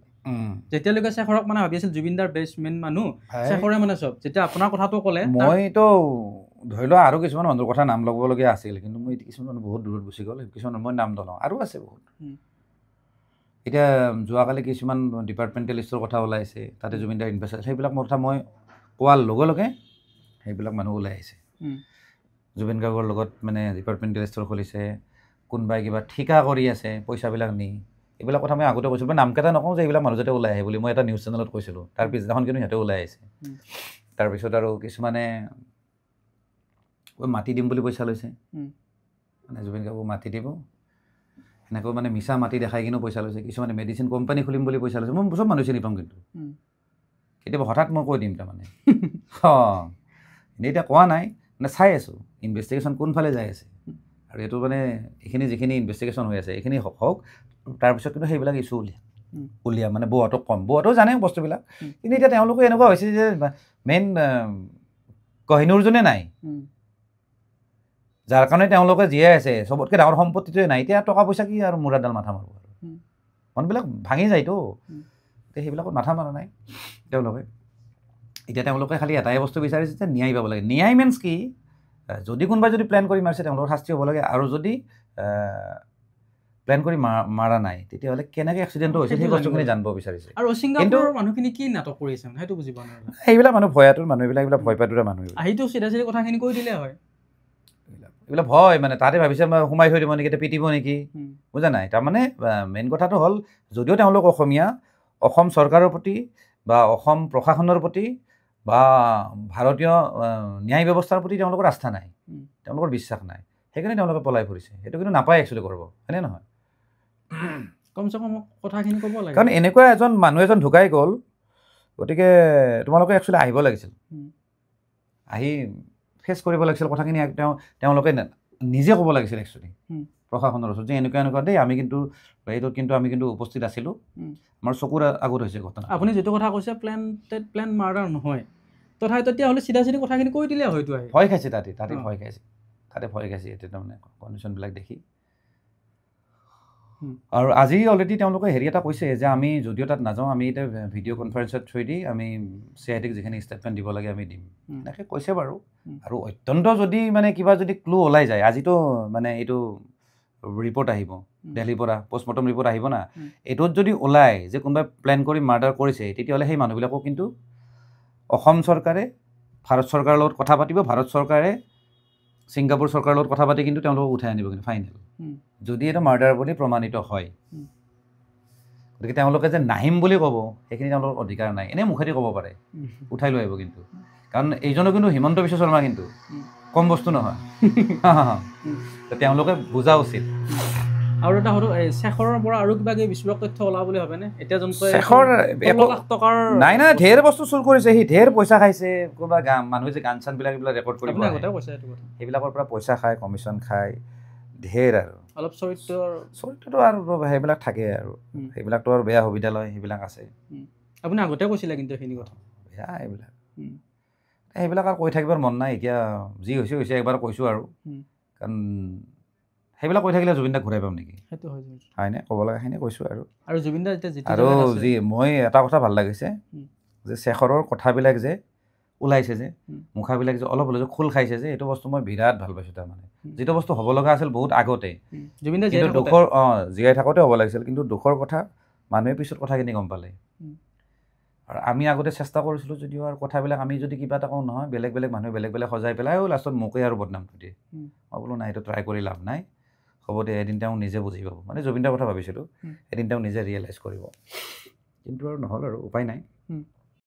যেতিয়ালৈকে শেখৰক মানে ভাবি আছিল জুবিনদাৰ বেষ্ট মেইন মানুহ, শেখৰে মানে চব, যেতিয়া আপোনাৰ কথাটো ক'লে মইতো ধৰি লোৱা আৰু কিছুমান মানুহৰ কথা নাম ল'বলগীয়া আছিল, কিন্তু মই কিছুমান মানুহ বহুত দূৰত গুচি গ'ল, কিছুমান মই নাম নলওঁ, আৰু আছে বহুত। এতিয়া যোৱাকালি কিছুমান ডিপাৰ্টমেণ্টেলিষ্টৰ কথা ওলাইছে, তাতে জুবিনদাৰ ইনভেষ্ট আছে, সেইবিলাক কথা মই কোৱাৰ লগে লগে সেইবিলাক মানুহ ওলাই আহিছে। জুবিন গাৰ্গৰ লগত মানে ডিপাৰ্টমেণ্টেলিষ্টৰ খুলিছে, কোনোবাই কিবা ঠিকা কৰি আছে পইচাবিলাক নি, এইবিলাক কথা মই আগতে কৈছিলোঁ। মই নামকেইটা নকওঁ যে এইবিলাক মানুহ যাতে ওলাই আহে বুলি, মই এটা নিউজ চেনেলত কৈছিলোঁ। তাৰ পিছদিনাখন কিন্তু সিহঁতে ওলাই আহিছে। তাৰপিছত আৰু কিছুমানে মাটি দিম বুলি পইচা লৈছে, মানে জুবিন গাৰ্গক মাটি দিব, এনেকৈ মানে মিছা মাটি দেখাই কিনেও পইচা লৈছে। কিছুমানে মেডিচিন কোম্পানী খুলিম বুলি পইচা লৈছে। মই চব মানুহ চিনি পাম, কিন্তু কেতিয়াবা হঠাৎ মই কৈ দিম তাৰমানে। এনেই এতিয়া কোৱা নাই, মানে চাই আছোঁ ইনভেষ্টিগেশ্যন কোনফালে যাই আছে, আৰু এইটো মানে এইখিনি যিখিনি ইনভেষ্টিগেশ্যন হৈ আছে এইখিনি হওক, তাৰপিছত কিন্তু সেইবিলাক ইছ্যু উলিয়াম মানে বৌহঁতক কম। বৌহঁতেও জানে বস্তুবিলাক, কিন্তু এতিয়া তেওঁলোকে এনেকুৱা হৈছে যে মেইন কহিনুৰজনে নাই, যাৰ কাৰণে তেওঁলোকে জীয়াই আছে। চবতকৈ ডাঙৰ সম্পত্তিটোৱে নাই। এতিয়া টকা পইচা কি আৰু মূৰাডাল মাথা মাৰিব আৰু, মনবিলাক ভাঙি যায়তো। এতিয়া সেইবিলাকত মাথা মাৰা নাই তেওঁলোকে। এতিয়া তেওঁলোকে খালি এটাই বস্তু বিচাৰিছে যে ন্যায় পাব লাগে। ন্যায় মিনছ কি, যদি কোনোবাই যদি প্লেন কৰি মাৰিছে তেওঁলোকৰ শাস্তি হ'ব লাগে, আৰু যদি প্লেন কৰি মাৰা নাই তেতিয়াহ'লে কেনেকৈ এক্সিডেণ্টটো হৈছে সেই বস্তুখিনি জানিব বিচাৰিছে। আৰু ছিংগাপুৰৰ মানুহখিনি কি নাটক কৰিছে সেইটো বুজি পোৱা নাই। সেইবিলাক মানুহ ভয়াতুৰ মানুহ, এইবিলাক ভয় পাতুৰা মানুহ, আহিতো চিধা চিধি কথাখিনি কৈ দিলে হয়। এইবিলাক ভয় মানে তাতে ভাবিছে মই সোমাই থৈ দিব নেকি, পিটিব নেকি, বুজা নাই। তাৰমানে মেইন কথাটো হ'ল, যদিও তেওঁলোক অসমীয়া, অসম চৰকাৰৰ প্ৰতি বা অসম প্ৰশাসনৰ প্ৰতি বা ভাৰতীয় ন্যায় ব্যৱস্থাৰ প্ৰতি তেওঁলোকৰ আস্থা নাই, তেওঁলোকৰ বিশ্বাস নাই, সেইকাৰণে তেওঁলোকে পলাই ফুৰিছে। সেইটো কিন্তু নাপায় একচুৱেলি কৰিব, হয়নে নহয়? কমচে কম কথাখিনি ক'ব লাগে, কাৰণ এনেকুৱা মানুহ এজন ঢুকাই গ'ল, গতিকে তোমালোকে একচুৱেলি আহিব লাগিছিল, আহি ফেচ কৰিব লাগিছিল কথাখিনি। তেওঁলোকে নিজে ক'ব লাগিছিল একচুৱেলি প্ৰশাসনৰ ওচৰত যে এনেকুৱা দেই, আমি কিন্তু এইটোত কিন্তু আমি কিন্তু উপস্থিত আছিলোঁ, আমাৰ চকুৰ আগত হৈছে ঘটনা। আপুনি যিটো কথা কৈছে প্লেন মাৰ্ডাৰ নহয়, তথাপি তেতিয়াহ'লে চিধা চিধি কথাখিনি কৈ দিলে হয়তো। ভয় খাইছে তাতে ভয় খাইছে এতিয়া তাৰমানে কণ্ডিশ্যনবিলাক দেখি। আৰু আজি অলৰেডি তেওঁলোকে হেৰি এটা কৈছে যে আমি যদিও তাত নাযাওঁ, আমি এতিয়া ভিডিঅ' কনফাৰেন্সৰ থ্ৰুৱেদি আমি CIDক যিখিনি ষ্টেটমেণ্ট দিব লাগে আমি দিম, এনেকৈ কৈছে বাৰু। আৰু অত্যন্ত যদি মানে কিবা যদি ক্লু ওলাই যায়, আজিতো মানে এইটো ৰিপৰ্ট আহিব দিল্লীৰ পৰা, পষ্টমৰ্টম ৰিপৰ্ট আহিব না, এইটোত যদি ওলাই যে কোনোবাই প্লেন কৰি মাৰ্ডাৰ কৰিছে, তেতিয়াহ'লে সেই মানুহবিলাকক কিন্তু অসম চৰকাৰে ভাৰত চৰকাৰৰ লগত কথা পাতিব, ভাৰত চৰকাৰে ছিংগাপুৰ চৰকাৰৰ লগত কথা পাতি কিন্তু তেওঁলোকক উঠাই আনিব কিন্তু ফাইনেল, যদি এইটো মাৰ্ডাৰ বুলি প্ৰমাণিত হয়। গতিকে তেওঁলোকে যে নাহিম বুলি ক'ব সেইখিনি তেওঁলোকৰ অধিকাৰ নাই, এনেই মুখেদি ক'ব পাৰে, উঠাই লৈ আহিব কিন্তু। কাৰণ এইজনো কিন্তু হিমন্ত বিশ্ব শৰ্মা কিন্তু কম বস্তু নহয়, তেওঁলোকে বুজা উচিত। আৰু এটা হয়তো শেখৰৰ পৰা আৰু কিবা কিবি বিস্ফোৰক তথ্য ওলা বুলি ভাবেনে? এতিয়া শেখৰ নাই ঢেৰ বস্তু চুৰ কৰিছে, সি ঢেৰ পইচা খাইছে। কোনোবা মানুহে যে গান চানবিলাক এইবিলাক ৰেকৰ্ড কৰিব সেইবিলাকৰ পৰা পইচা খায়, কমিশ্যন খায় ঢেৰ। আৰু অলপ চৰিত্ৰটো আৰু সেইবিলাক থাকে, আৰু সেইবিলাকতো আৰু বেয়া সুবিধা লয়, সেইবিলাক আছে। আপুনি আগতে কৈছিলে কিন্তু এইখিনি কথা, বেয়া সেইবিলাক আৰু কৈ থাকিবৰ মন নাই এতিয়া, যি হৈছে একবাৰ কৈছোঁ আৰু। কাৰণ সেইবিলাক কৈ থাকিলে জুবিনদাক ঘূৰাই পাম নেকি? সেইটো হয়নে, ক'ব লগাখিনি কৈছোঁ। আৰু জুবিনদা আৰু মই এটা কথা ভাল লাগিছে যে শেখৰৰ কথাবিলাক যে ওলাইছে, যে মুখাবিলাক যে অলপ হ'লেও যে খোল খাইছে, যে এইটো বস্তু মই বিৰাট ভাল পাইছোঁ। তাৰমানে যিটো বস্তু হ'ব লগা আছিল বহুত আগতে, কিন্তু দুখৰ জীয়াই থাকোঁতে হ'ব লাগিছিল, কিন্তু দুখৰ কথা মানুহে পিছত কথাখিনি গম পালে। আৰু আমি আগতে চেষ্টা কৰিছিলোঁ যদিও, আৰু কথাবিলাক আমি যদি কিবা এটা কওঁ নহয়, বেলেগ মানুহে বেলেগ সজাই পেলাই লাষ্টত মোকেই আৰু বদনামটো দিয়ে। মই বোলো নাই, এইটো ট্ৰাই কৰি লাভ নাই, হ'ব দে এদিন তেওঁ নিজে বুজি পাব মানে জুবিন দাৰ কথা ভাবিছিলোঁ এদিন তেওঁ নিজে ৰিয়েলাইজ কৰিব কিন্তু আৰু নহ'ল আৰু উপায় নাই